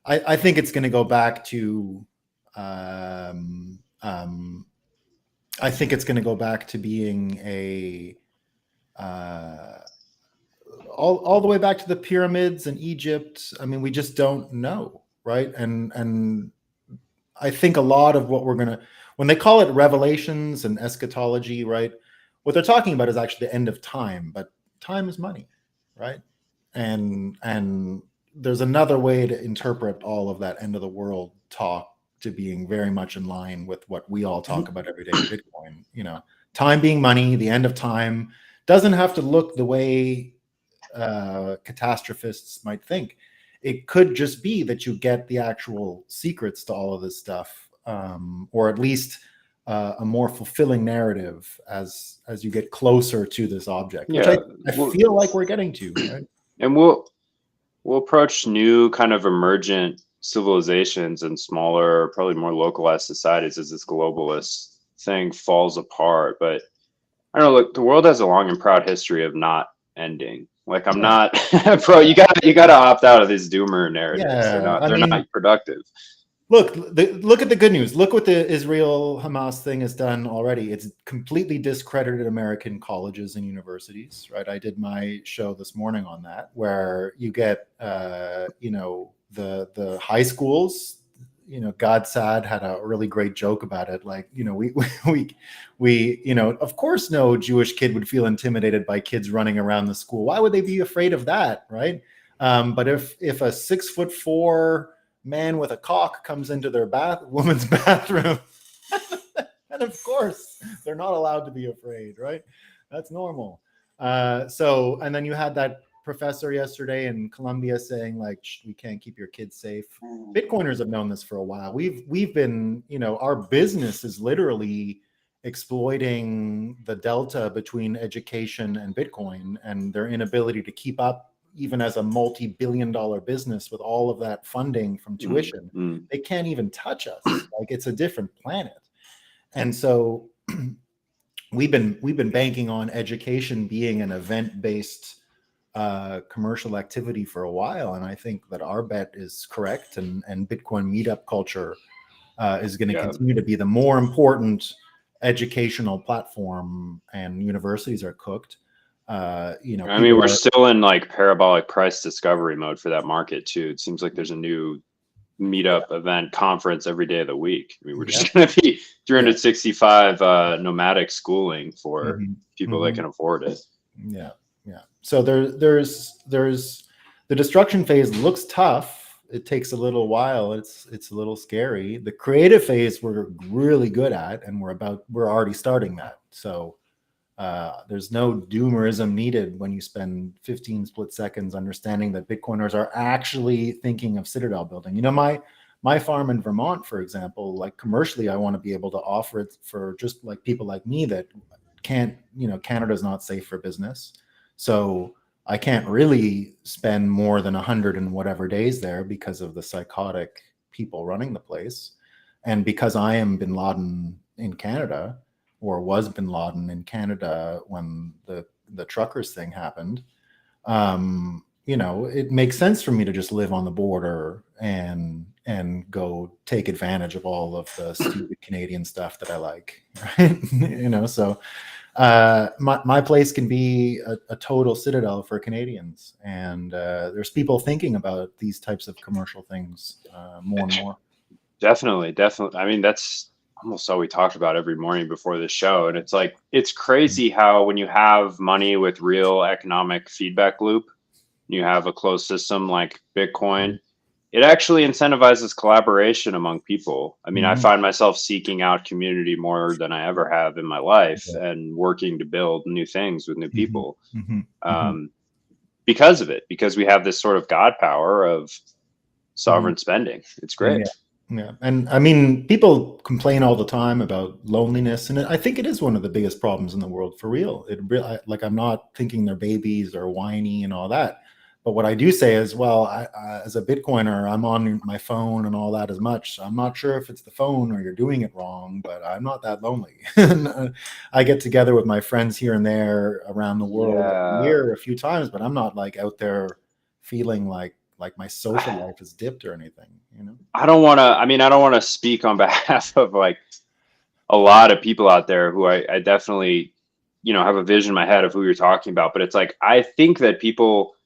I think it's going to go back to. I think it's going to go back to being a. All the way back to the pyramids and Egypt. I mean, we just don't know, right? And I think a lot of what when they call it revelations and eschatology, right? What they're talking about is actually the end of time, but time is money, right? And there's another way to interpret all of that end of the world talk to being very much in line with what we all talk about every day in Bitcoin. You know, time being money, the end of time doesn't have to look the way catastrophists might think. It could just be that you get the actual secrets to all of this stuff, or at least a more fulfilling narrative as you get closer to this object, which I feel like we're getting to. Right? And we'll approach new kind of emergent civilizations and smaller, probably more localized societies as this globalist thing falls apart. But I don't know, look, the world has a long and proud history of not ending. Like I'm not, bro. You gotta opt out of these doomer narratives. Yeah, they're not productive. Look at the good news. Look what the Israel-Hamas thing has done already. It's completely discredited American colleges and universities, right? I did my show this morning on that, where you get, the high schools. You know, Godsad had a really great joke about it. Like, you know, we of course, no Jewish kid would feel intimidated by kids running around the school. Why would they be afraid of that, right? But if a 6'4" man with a cock comes into their woman's bathroom, and of course they're not allowed to be afraid, right? That's normal. And then you had that professor yesterday in Columbia saying like, we can't keep your kids safe. Bitcoiners have known this for a while. We've been, our business is literally exploiting the delta between education and Bitcoin and their inability to keep up even as a multi-billion-dollar business with all of that funding from tuition. They can't even touch us. Like, it's a different planet. And so we've been banking on education being an event-based commercial activity for a while. And I think that our bet is correct, and Bitcoin meetup culture is going to continue to be the more important educational platform, and universities are cooked. I mean, we're still in like parabolic price discovery mode for that market too. It seems like there's a new meetup, event, conference every day of the week. I mean, we're just going to be 365 nomadic schooling for people that can afford it. Yeah. So there's the destruction phase looks tough. It takes a little while. It's a little scary. The creative phase we're really good at, and we're already starting that. So there's no doomerism needed when you spend 15 split seconds understanding that Bitcoiners are actually thinking of citadel building. You know, my farm in Vermont, for example, like commercially, I want to be able to offer it for just like people like me that can't, you know, Canada's not safe for business. So I can't really spend more than 100 and whatever days there because of the psychotic people running the place. And because I am bin Laden in Canada, or was bin Laden in Canada when the truckers thing happened, you know, it makes sense for me to just live on the border and go take advantage of all of the stupid Canadian stuff that I like, right? You know, so my place can be a total citadel for Canadians, and there's people thinking about these types of commercial things more and more. Definitely. I mean, that's almost all we talk about every morning before the show. And it's like, it's crazy how when you have money with real economic feedback loop, you have a closed system like Bitcoin, it actually incentivizes collaboration among people. I mean, I find myself seeking out community more than I ever have in my life, and working to build new things with new people because of it, because we have this sort of God power of sovereign spending. It's great. Yeah. And I mean, people complain all the time about loneliness, and I think it is one of the biggest problems in the world, for real. Like, I'm not thinking they're babies or whiny and all that. But what I do say is, well, as a Bitcoiner, I'm on my phone and all that as much. So I'm not sure if it's the phone or you're doing it wrong, but I'm not that lonely. I get together with my friends here and there around the world every year a few times, but I'm not like out there feeling like my social life is dipped or anything, you know? I don't want to speak on behalf of like a lot of people out there who I definitely, you know, have a vision in my head of who you're talking about. But it's like, I think that people,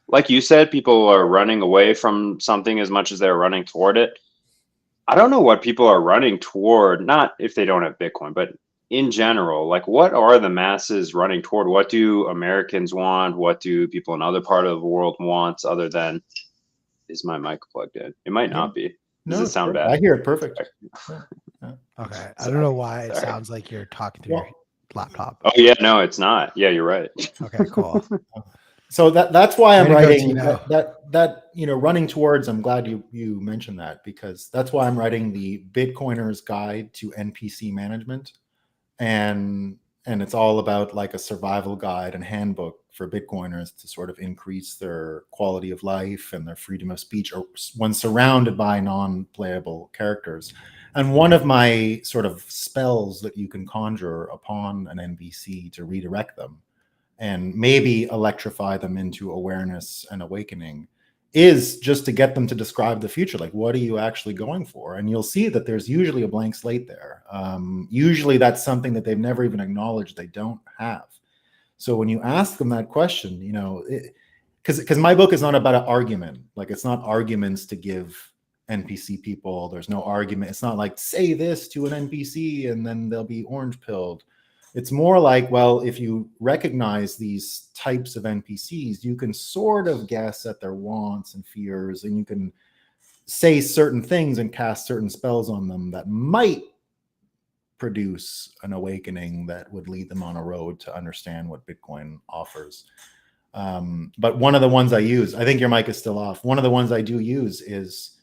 like you said, people are running away from something as much as they're running toward it. I don't know what people are running toward, not if they don't have Bitcoin, but in general, like, what are the masses running toward? What do Americans want? What do people in other part of the world want, other than, is my mic plugged in? It might not be. Does it sound bad? I hear it perfect. Okay. I don't know why it sounds like you're talking through your laptop. Oh yeah, no, it's not. Yeah, you're right. Okay, cool. So that's why I'm writing that, you know, running towards, I'm glad you mentioned that, because that's why I'm writing the Bitcoiner's Guide to NPC Management. And it's all about like a survival guide and handbook for Bitcoiners to sort of increase their quality of life and their freedom of speech, or when surrounded by non-playable characters. And one of my sort of spells that you can conjure upon an NPC to redirect them and maybe electrify them into awareness and awakening is just to get them to describe the future. Like, what are you actually going for? And you'll see that there's usually a blank slate there. Usually that's something that they've never even acknowledged they don't have. So when you ask them that question, you know, because my book is not about an argument. Like, it's not arguments to give NPC people. There's no argument. It's not like, say this to an NPC and then they'll be orange pilled. It's more like, well, if you recognize these types of NPCs, you can sort of guess at their wants and fears, and you can say certain things and cast certain spells on them that might produce an awakening that would lead them on a road to understand what Bitcoin offers. But one of the ones I use, I think your mic is still off. One of the ones I do use is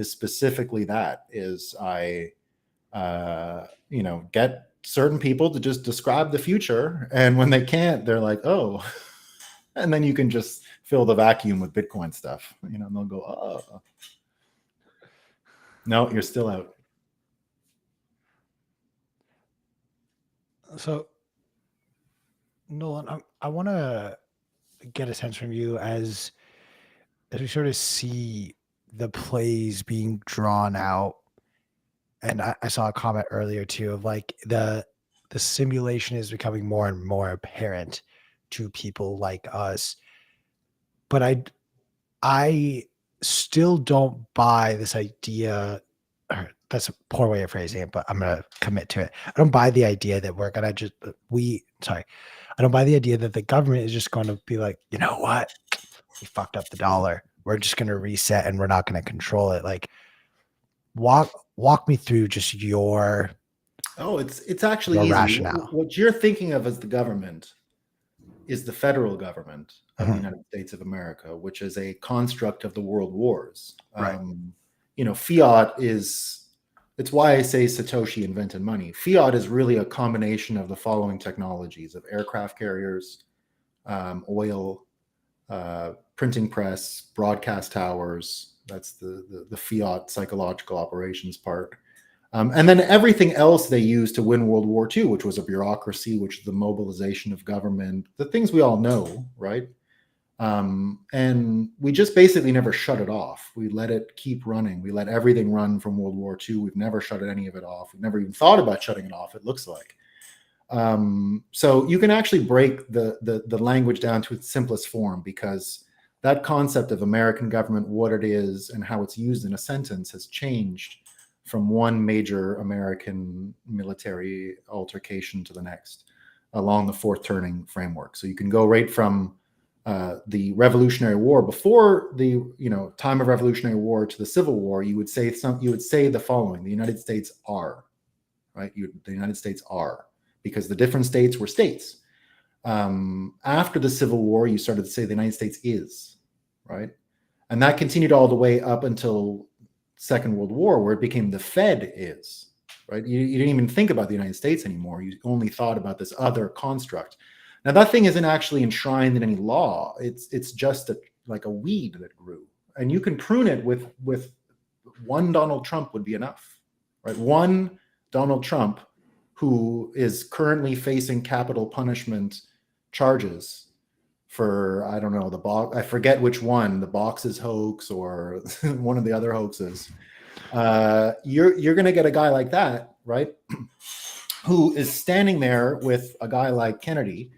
specifically that, is I, you know, get certain people to just describe the future, and when they can't, they're like, oh, and then you can just fill the vacuum with Bitcoin stuff, you know, and they'll go, oh, no, you're still out. So, Nolan, I want to get a sense from you as we sort of see the plays being drawn out. And I saw a comment earlier too of like the simulation is becoming more and more apparent to people like us. But I still don't buy this idea. Or that's a poor way of phrasing it, but I'm gonna commit to it. I don't buy the idea that we're gonna just I don't buy the idea that the government is just going to be like, you know what, we fucked up the dollar. We're just gonna reset and we're not gonna control it. Like, walk me through just your It's actually easy. rationale. What you're thinking of as the government is the federal government of the United States of America, which is a construct of the world wars. Right. Fiat it's why I say Satoshi invented money. Fiat is really a combination of the following technologies of aircraft carriers, oil, printing press, broadcast towers. That's the Fiat psychological operations part. And then everything else they used to win World War II, which was a bureaucracy, which is the mobilization of government, the things we all know, right? And we just basically never shut it off. We let it keep running. We let everything run from World War II. We've never shut any of it off. We've never even thought about shutting it off, it looks like. So you can actually break the language down to its simplest form, because that concept of American government, what it is and how it's used in a sentence, has changed from one major American military altercation to the next along the fourth turning framework. So you can go right from the Revolutionary War, before the time of Revolutionary War, to the Civil War. You would say the following: the United States are, right? The United States are, because the different states were states. After the Civil War, you started to say the United States is, right? And that continued all the way up until Second World War, where it became the Fed is, right? You didn't even think about the United States anymore. You only thought about this other construct. Now, that thing isn't actually enshrined in any law. It's just like a weed that grew, and you can prune it with one Donald Trump would be enough, right? One Donald Trump, who is currently facing capital punishment charges for, I don't know, I forget which one, the boxes hoax or one of the other hoaxes. You're going to get a guy like that, right? Who is standing there with a guy like Kennedy,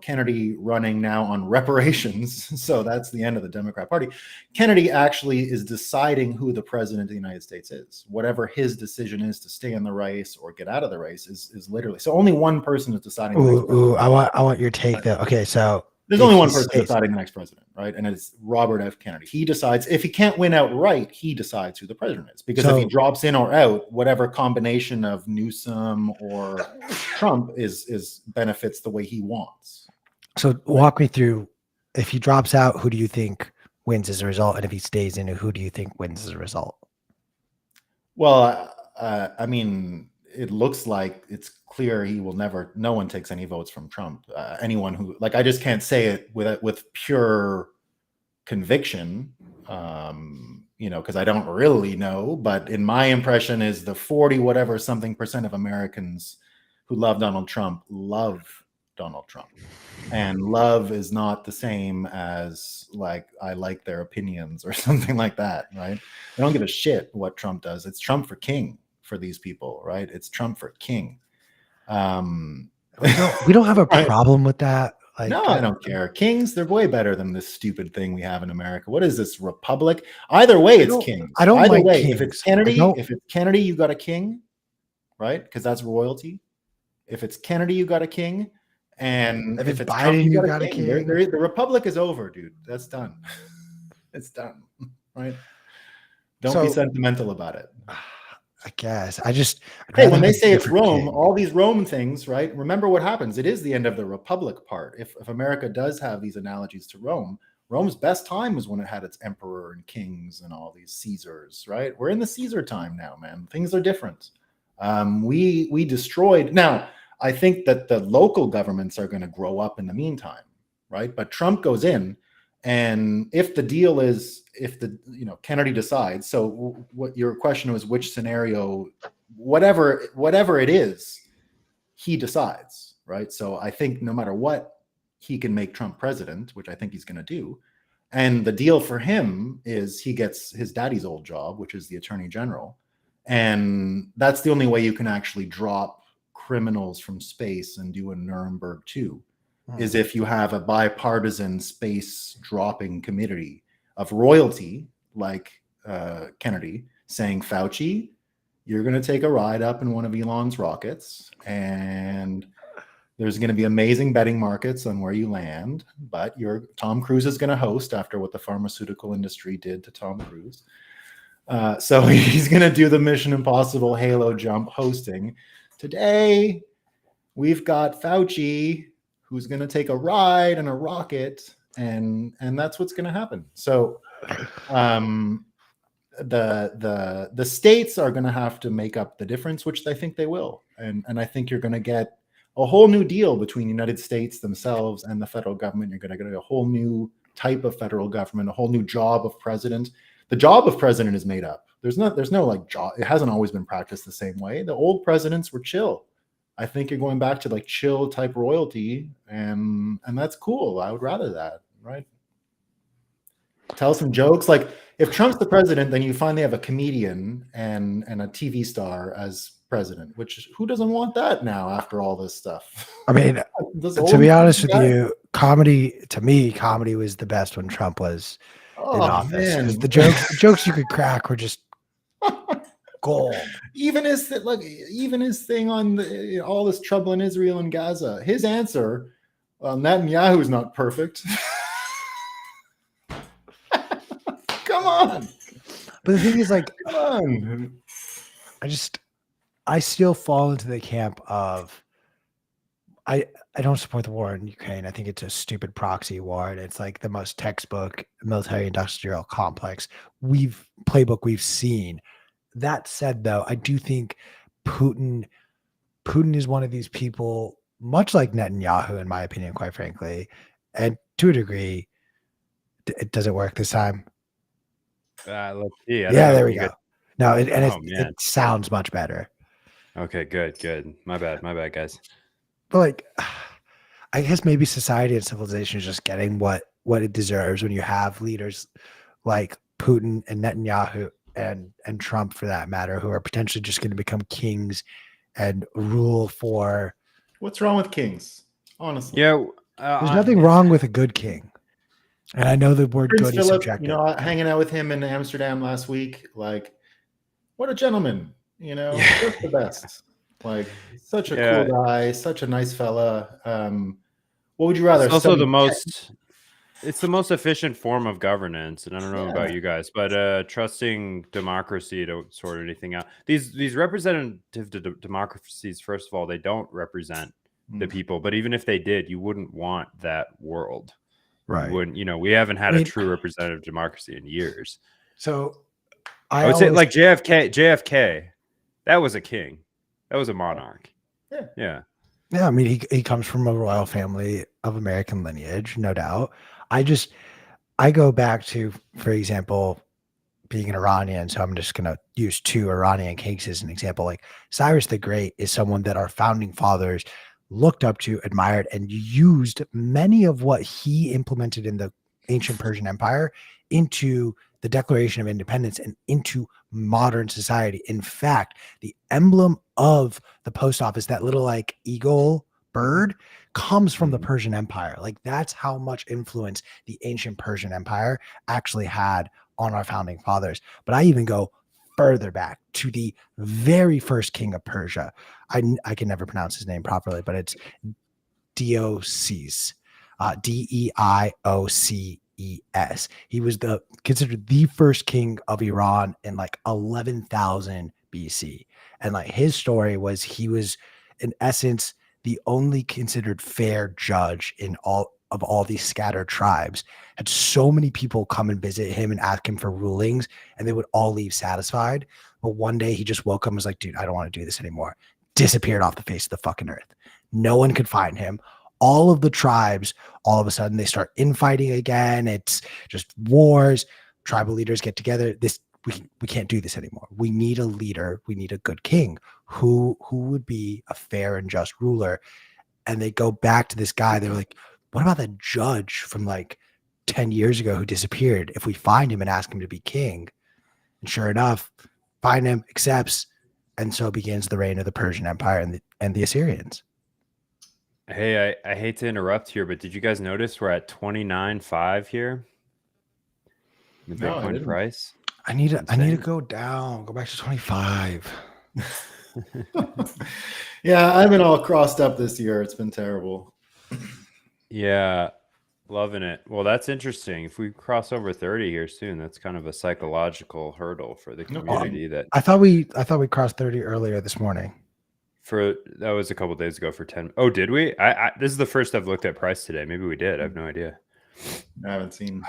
Kennedy running now on reparations. So that's the end of the Democrat Party. Kennedy actually is deciding who the president of the United States is. Whatever his decision is to stay in the race or get out of the race is literally. So only one person is deciding. I want your take though. Okay, so there's only one person deciding the next president, right? And it's Robert F. Kennedy. He decides. If he can't win outright, he decides who the president is. Because if he drops in or out, whatever combination of Newsom or Trump is benefits the way he wants. So walk me through, if he drops out, who do you think wins as a result? And if he stays in, who do you think wins as a result? Well, I mean, it looks like it's clear he will never, no one takes any votes from Trump. Anyone who, like, I just can't say it with pure conviction, because I don't really know, but in my impression is the 40 whatever something percent of Americans who love Donald Trump love Donald Trump. And love is not the same as like, I like their opinions or something like that, right? They don't give a shit what Trump does. It's Trump for king for these people, right? It's Trump for king. We don't have a problem with that. Like, no, I don't care. Kings, they're way better than this stupid thing we have in America. What is this, republic? Either way, it's kings. I don't Either like way, kings. if it's Kennedy, you got a king, right? Because that's royalty. If it's Kennedy, you got a king. And if it's Biden, Trump, you got a king. The republic is over, dude. That's done. It's done, right? Don't be sentimental about it. I guess. Hey, when they say it's Rome, all these Rome things, right? Remember what happens. It is the end of the republic part. If America does have these analogies to Rome, Rome's best time was when it had its emperor and kings and all these Caesars, right? We're in the Caesar time now, man. Things are different. We destroyed. Now, I think that the local governments are going to grow up in the meantime, right? But Trump goes in, and if the deal is, Kennedy decides. So what your question was, which scenario, whatever it is, he decides, right? So I think no matter what, he can make Trump president, which I think he's going to do. And the deal for him is he gets his daddy's old job, which is the attorney general. And that's the only way you can actually drop criminals from space and do a Nuremberg 2, is if you have a bipartisan space dropping committee of royalty, like Kennedy, saying, Fauci, you're going to take a ride up in one of Elon's rockets, and there's going to be amazing betting markets on where you land, but Tom Cruise is going to host after what the pharmaceutical industry did to Tom Cruise. So he's going to do the Mission Impossible Halo jump hosting. Today, we've got Fauci, who's going to take a ride in a rocket, and that's what's going to happen. So the states are going to have to make up the difference, which I think they will. And I think you're going to get a whole new deal between the United States themselves and the federal government. You're going to get a whole new type of federal government, a whole new job of president. The job of president is made up. There's no like job. It hasn't always been practiced the same way. The old presidents were chill. I think you're going back to like chill type royalty, and that's cool. I would rather that, right? Tell some jokes. Like if Trump's the president, then you finally have a comedian and a TV star as president, which who doesn't want that now after all this stuff? I mean, to be honest with you, comedy was the best when Trump was in office. Because the jokes you could crack were just gold. Even his thing on all this trouble in Israel and Gaza, his answer, Netanyahu's not perfect. Come on. But the thing is, like, come on. I still fall into the camp of I don't support the war in Ukraine. I think it's a stupid proxy war, and it's like the most textbook military-industrial complex playbook we've seen. That said, though, I do think Putin is one of these people, much like Netanyahu, in my opinion, quite frankly, and to a degree, does it work this time? Let's see. Yeah, there we go. No, it sounds much better. Okay, good. My bad, guys. But like, I guess maybe society and civilization is just getting what it deserves when you have leaders like Putin and Netanyahu and Trump, for that matter, who are potentially just going to become kings and rule for. What's wrong with kings? Honestly, yeah, there's nothing wrong with a good king. And I know the word Prince good Philip, is subjective. Hanging out with him in Amsterdam last week, like, what a gentleman, just the best. Like, such a cool guy, such a nice fella. What would you rather? It's also it's the most efficient form of governance. And I don't know about you guys, but trusting democracy to sort anything out. These representative democracies, first of all, they don't represent the people. But even if they did, you wouldn't want that world. Right. We haven't had a true representative democracy in years. So I would say like JFK, that was a king. That was a monarch. Yeah. I mean, he comes from a royal family of American lineage, no doubt. I go back to, for example, being an Iranian. So I'm just going to use two Iranian kings as an example. Like Cyrus the Great is someone that our founding fathers looked up to, admired, and used many of what he implemented in the ancient Persian Empire into the Declaration of Independence and into modern society. In fact, the emblem of the post office, that little like eagle bird, comes from the Persian Empire. Like that's how much influence the ancient Persian Empire actually had on our founding fathers. But I even go further back to the very first king of Persia. I can never pronounce his name properly, but it's Deioces, Deioces. He was considered the first king of Iran in like 11,000 BC. And like his story was, he was in essence the only considered fair judge in all these scattered tribes. Had so many people come and visit him and ask him for rulings, and they would all leave satisfied. But one day he just woke up and was like, dude, I don't want to do this anymore. Disappeared off the face of the fucking earth. No one could find him. All of the tribes, all of a sudden, they start infighting again. It's just wars. Tribal leaders get together. We can't do this anymore. We need a leader. We need a good king who would be a fair and just ruler. And they go back to this guy. They were like, what about that judge from like 10 years ago who disappeared? If we find him and ask him to be king, and sure enough, find him, accepts, and so begins the reign of the Persian Empire and the Assyrians. Hey, I hate to interrupt here, but did you guys notice we're at 29.5 here? The No, I Bitcoin didn't. price. I need to Insane. go down, go back to 25. Yeah, I've been all crossed up this year. It's been terrible. Yeah, loving it. Well, that's interesting. If we cross over 30 here soon, that's kind of a psychological hurdle for the No community. That I thought we crossed 30 earlier this morning. that was a couple days ago for 10. Oh, did we? I this is the first I've looked at price today. Maybe we did. I have no idea. I haven't seen.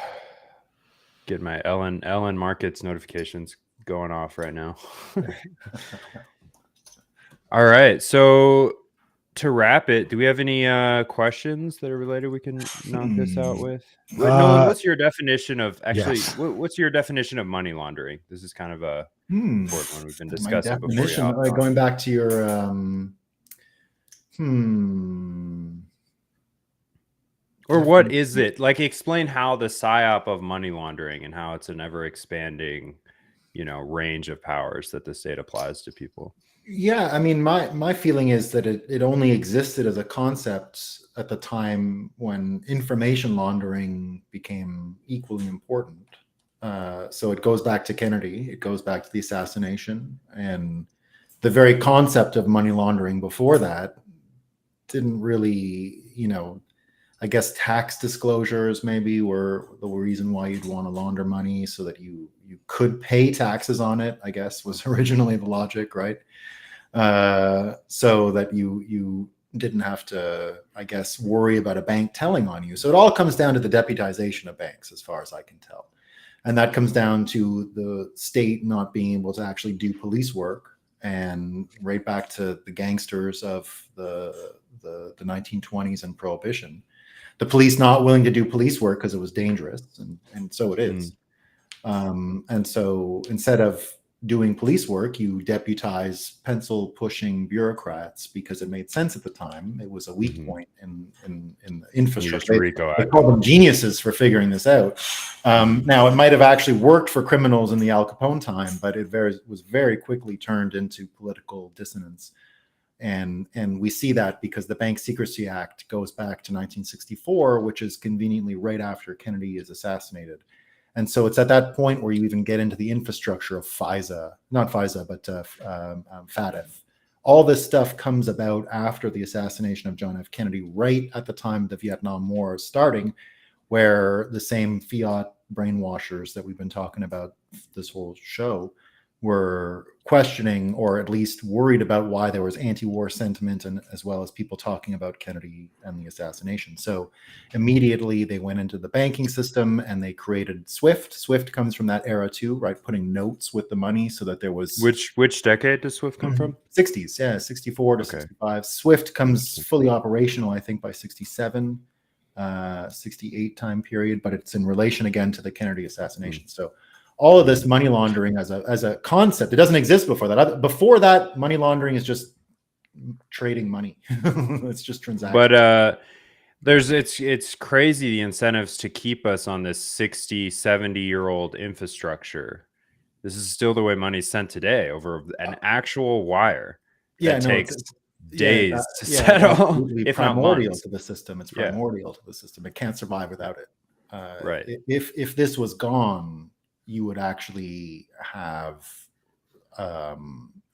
Get my Ellen Markets notifications going off right now. All right. So to wrap it, do we have any questions that are related we can knock this out with? Nolan, what's your definition of yes. what's your definition of money laundering? This is kind of a important one we've been My discussing before. definition, going back to your Or what is it? Like, explain how the psyop of money laundering and how it's an ever expanding, range of powers that the state applies to people. Yeah, I mean, my feeling is that it only existed as a concept at the time when information laundering became equally important. So it goes back to Kennedy, it goes back to the assassination, and the very concept of money laundering before that didn't really, I guess tax disclosures maybe were the reason why you'd want to launder money so that you could pay taxes on it, I guess was originally the logic, right? So that you didn't have to, I guess, worry about a bank telling on you. So it all comes down to the deputization of banks, as far as I can tell. And that comes down to the state not being able to actually do police work, and right back to the gangsters of the 1920s and Prohibition. The police not willing to do police work because it was dangerous, and so it is. And so instead of doing police work, you deputize pencil pushing bureaucrats because it made sense at the time. It was a weak point in the infrastructure. They call them geniuses for figuring this out. Now, it might have actually worked for criminals in the Al Capone time, but it was very quickly turned into political dissonance. And we see that because the Bank Secrecy Act goes back to 1964, which is conveniently right after Kennedy is assassinated. And so it's at that point where you even get into the infrastructure of FISA, not FISA, but FATF. All this stuff comes about after the assassination of John F. Kennedy, right at the time the Vietnam War is starting, where the same fiat brainwashers that we've been talking about this whole show were questioning, or at least worried about, why there was anti-war sentiment, and as well as people talking about Kennedy and the assassination. So immediately they went into the banking system and they created SWIFT. SWIFT comes from that era too, right? Putting notes with the money so that there was... Which decade does SWIFT come from? 60s, yeah, 64 to 65. SWIFT comes fully operational, I think, by 67, 68 time period, but it's in relation again to the Kennedy assassination. So all of this money laundering as a concept, it doesn't exist before that. Before that, money laundering is just trading money. It's just transactions. But it's crazy, the incentives to keep us on this 60, 70-year-old infrastructure. This is still the way money's sent today, over an actual wire that takes days to settle, if not months. To the system. It's primordial to the system. It can't survive without it. Right. If this was gone, you would actually have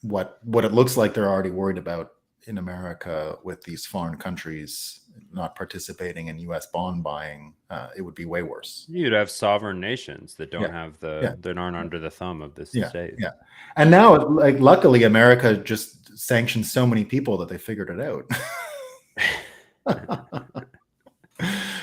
what it looks like they're already worried about in America with these foreign countries not participating in U.S. bond buying. It would be way worse. You'd have sovereign nations that don't have that aren't under the thumb of this state. Yeah, and now, like, luckily, America just sanctioned so many people that they figured it out.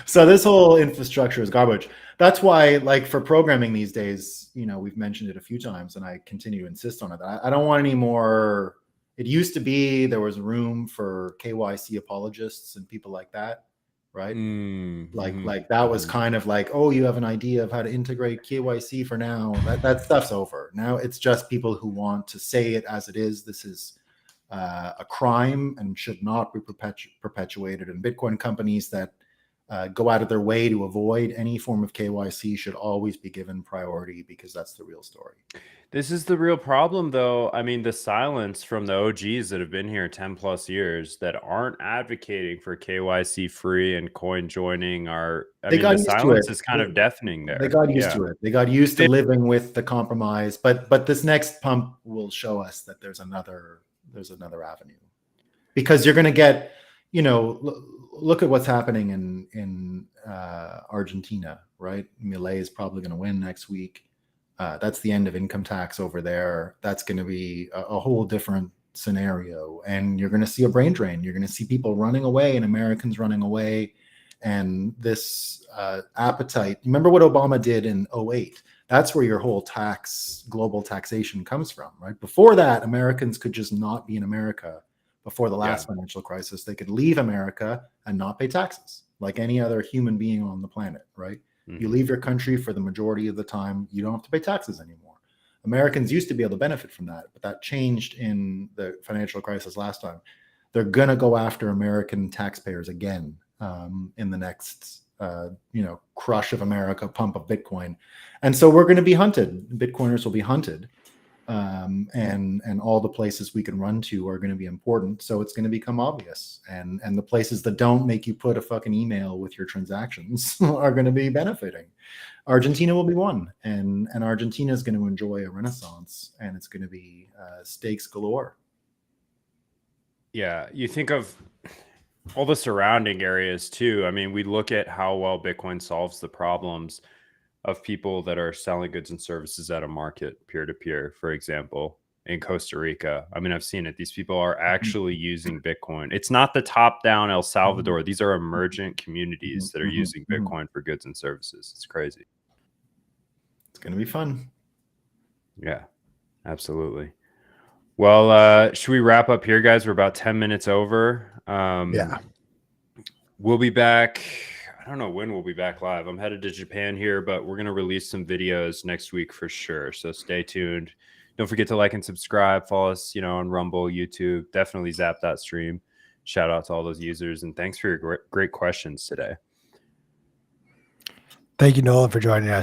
So this whole infrastructure is garbage. That's why, like, for programming these days, we've mentioned it a few times, and I continue to insist on it. I don't want any more. It used to be there was room for KYC apologists and people like that, right? Like that was kind of like, oh, you have an idea of how to integrate KYC for now. That stuff's over. Now it's just people who want to say it as it is. This is a crime and should not be perpetuated. And Bitcoin companies that go out of their way to avoid any form of KYC should always be given priority, because that's the real story. This is the real problem, though. I mean, the silence from the OGs that have been here 10 plus years that aren't advocating for KYC free and coin joining are, I mean, the silence is kind of deavening there. They got used to it. They got used to living with the compromise. But this next pump will show us that there's another avenue, because you're going to get, look at what's happening in Argentina, right? Milei is probably going to win next week. That's the end of income tax over there. That's going to be a whole different scenario. And you're going to see a brain drain. You're going to see people running away and Americans running away. And this appetite, remember what Obama did in 2008? That's where your whole global taxation comes from, right? Before that, Americans could just not be in America. Before the last financial crisis, they could leave America and not pay taxes like any other human being on the planet, right? You leave your country for the majority of the time, you don't have to pay taxes anymore. Americans used to be able to benefit from that, but that changed in the financial crisis last time. They're going to go after American taxpayers again in the next, crush of America, pump of Bitcoin. And so we're going to be hunted. Bitcoiners will be hunted. And all the places we can run to are going to be important. So it's going to become obvious. And the places that don't make you put a fucking email with your transactions are going to be benefiting. Argentina will be one. And Argentina is going to enjoy a renaissance, and it's going to be stakes galore. Yeah. You think of all the surrounding areas too. I mean, we look at how well Bitcoin solves the problems of people that are selling goods and services at a market peer-to-peer, for example, in Costa Rica. I mean, I've seen it. These people are actually using Bitcoin. It's not the top-down El Salvador. These are emergent communities that are using Bitcoin for goods and services. It's crazy. It's going to be fun. Yeah, absolutely. Well, should we wrap up here, guys? We're about 10 minutes over. We'll be back. I don't know when we'll be back live. I'm headed to Japan here, but we're going to release some videos next week for sure. So stay tuned. Don't forget to like and subscribe. Follow us, on Rumble, YouTube. Definitely zap that stream. Shout out to all those users. And thanks for your great questions today. Thank you, Nolan, for joining us.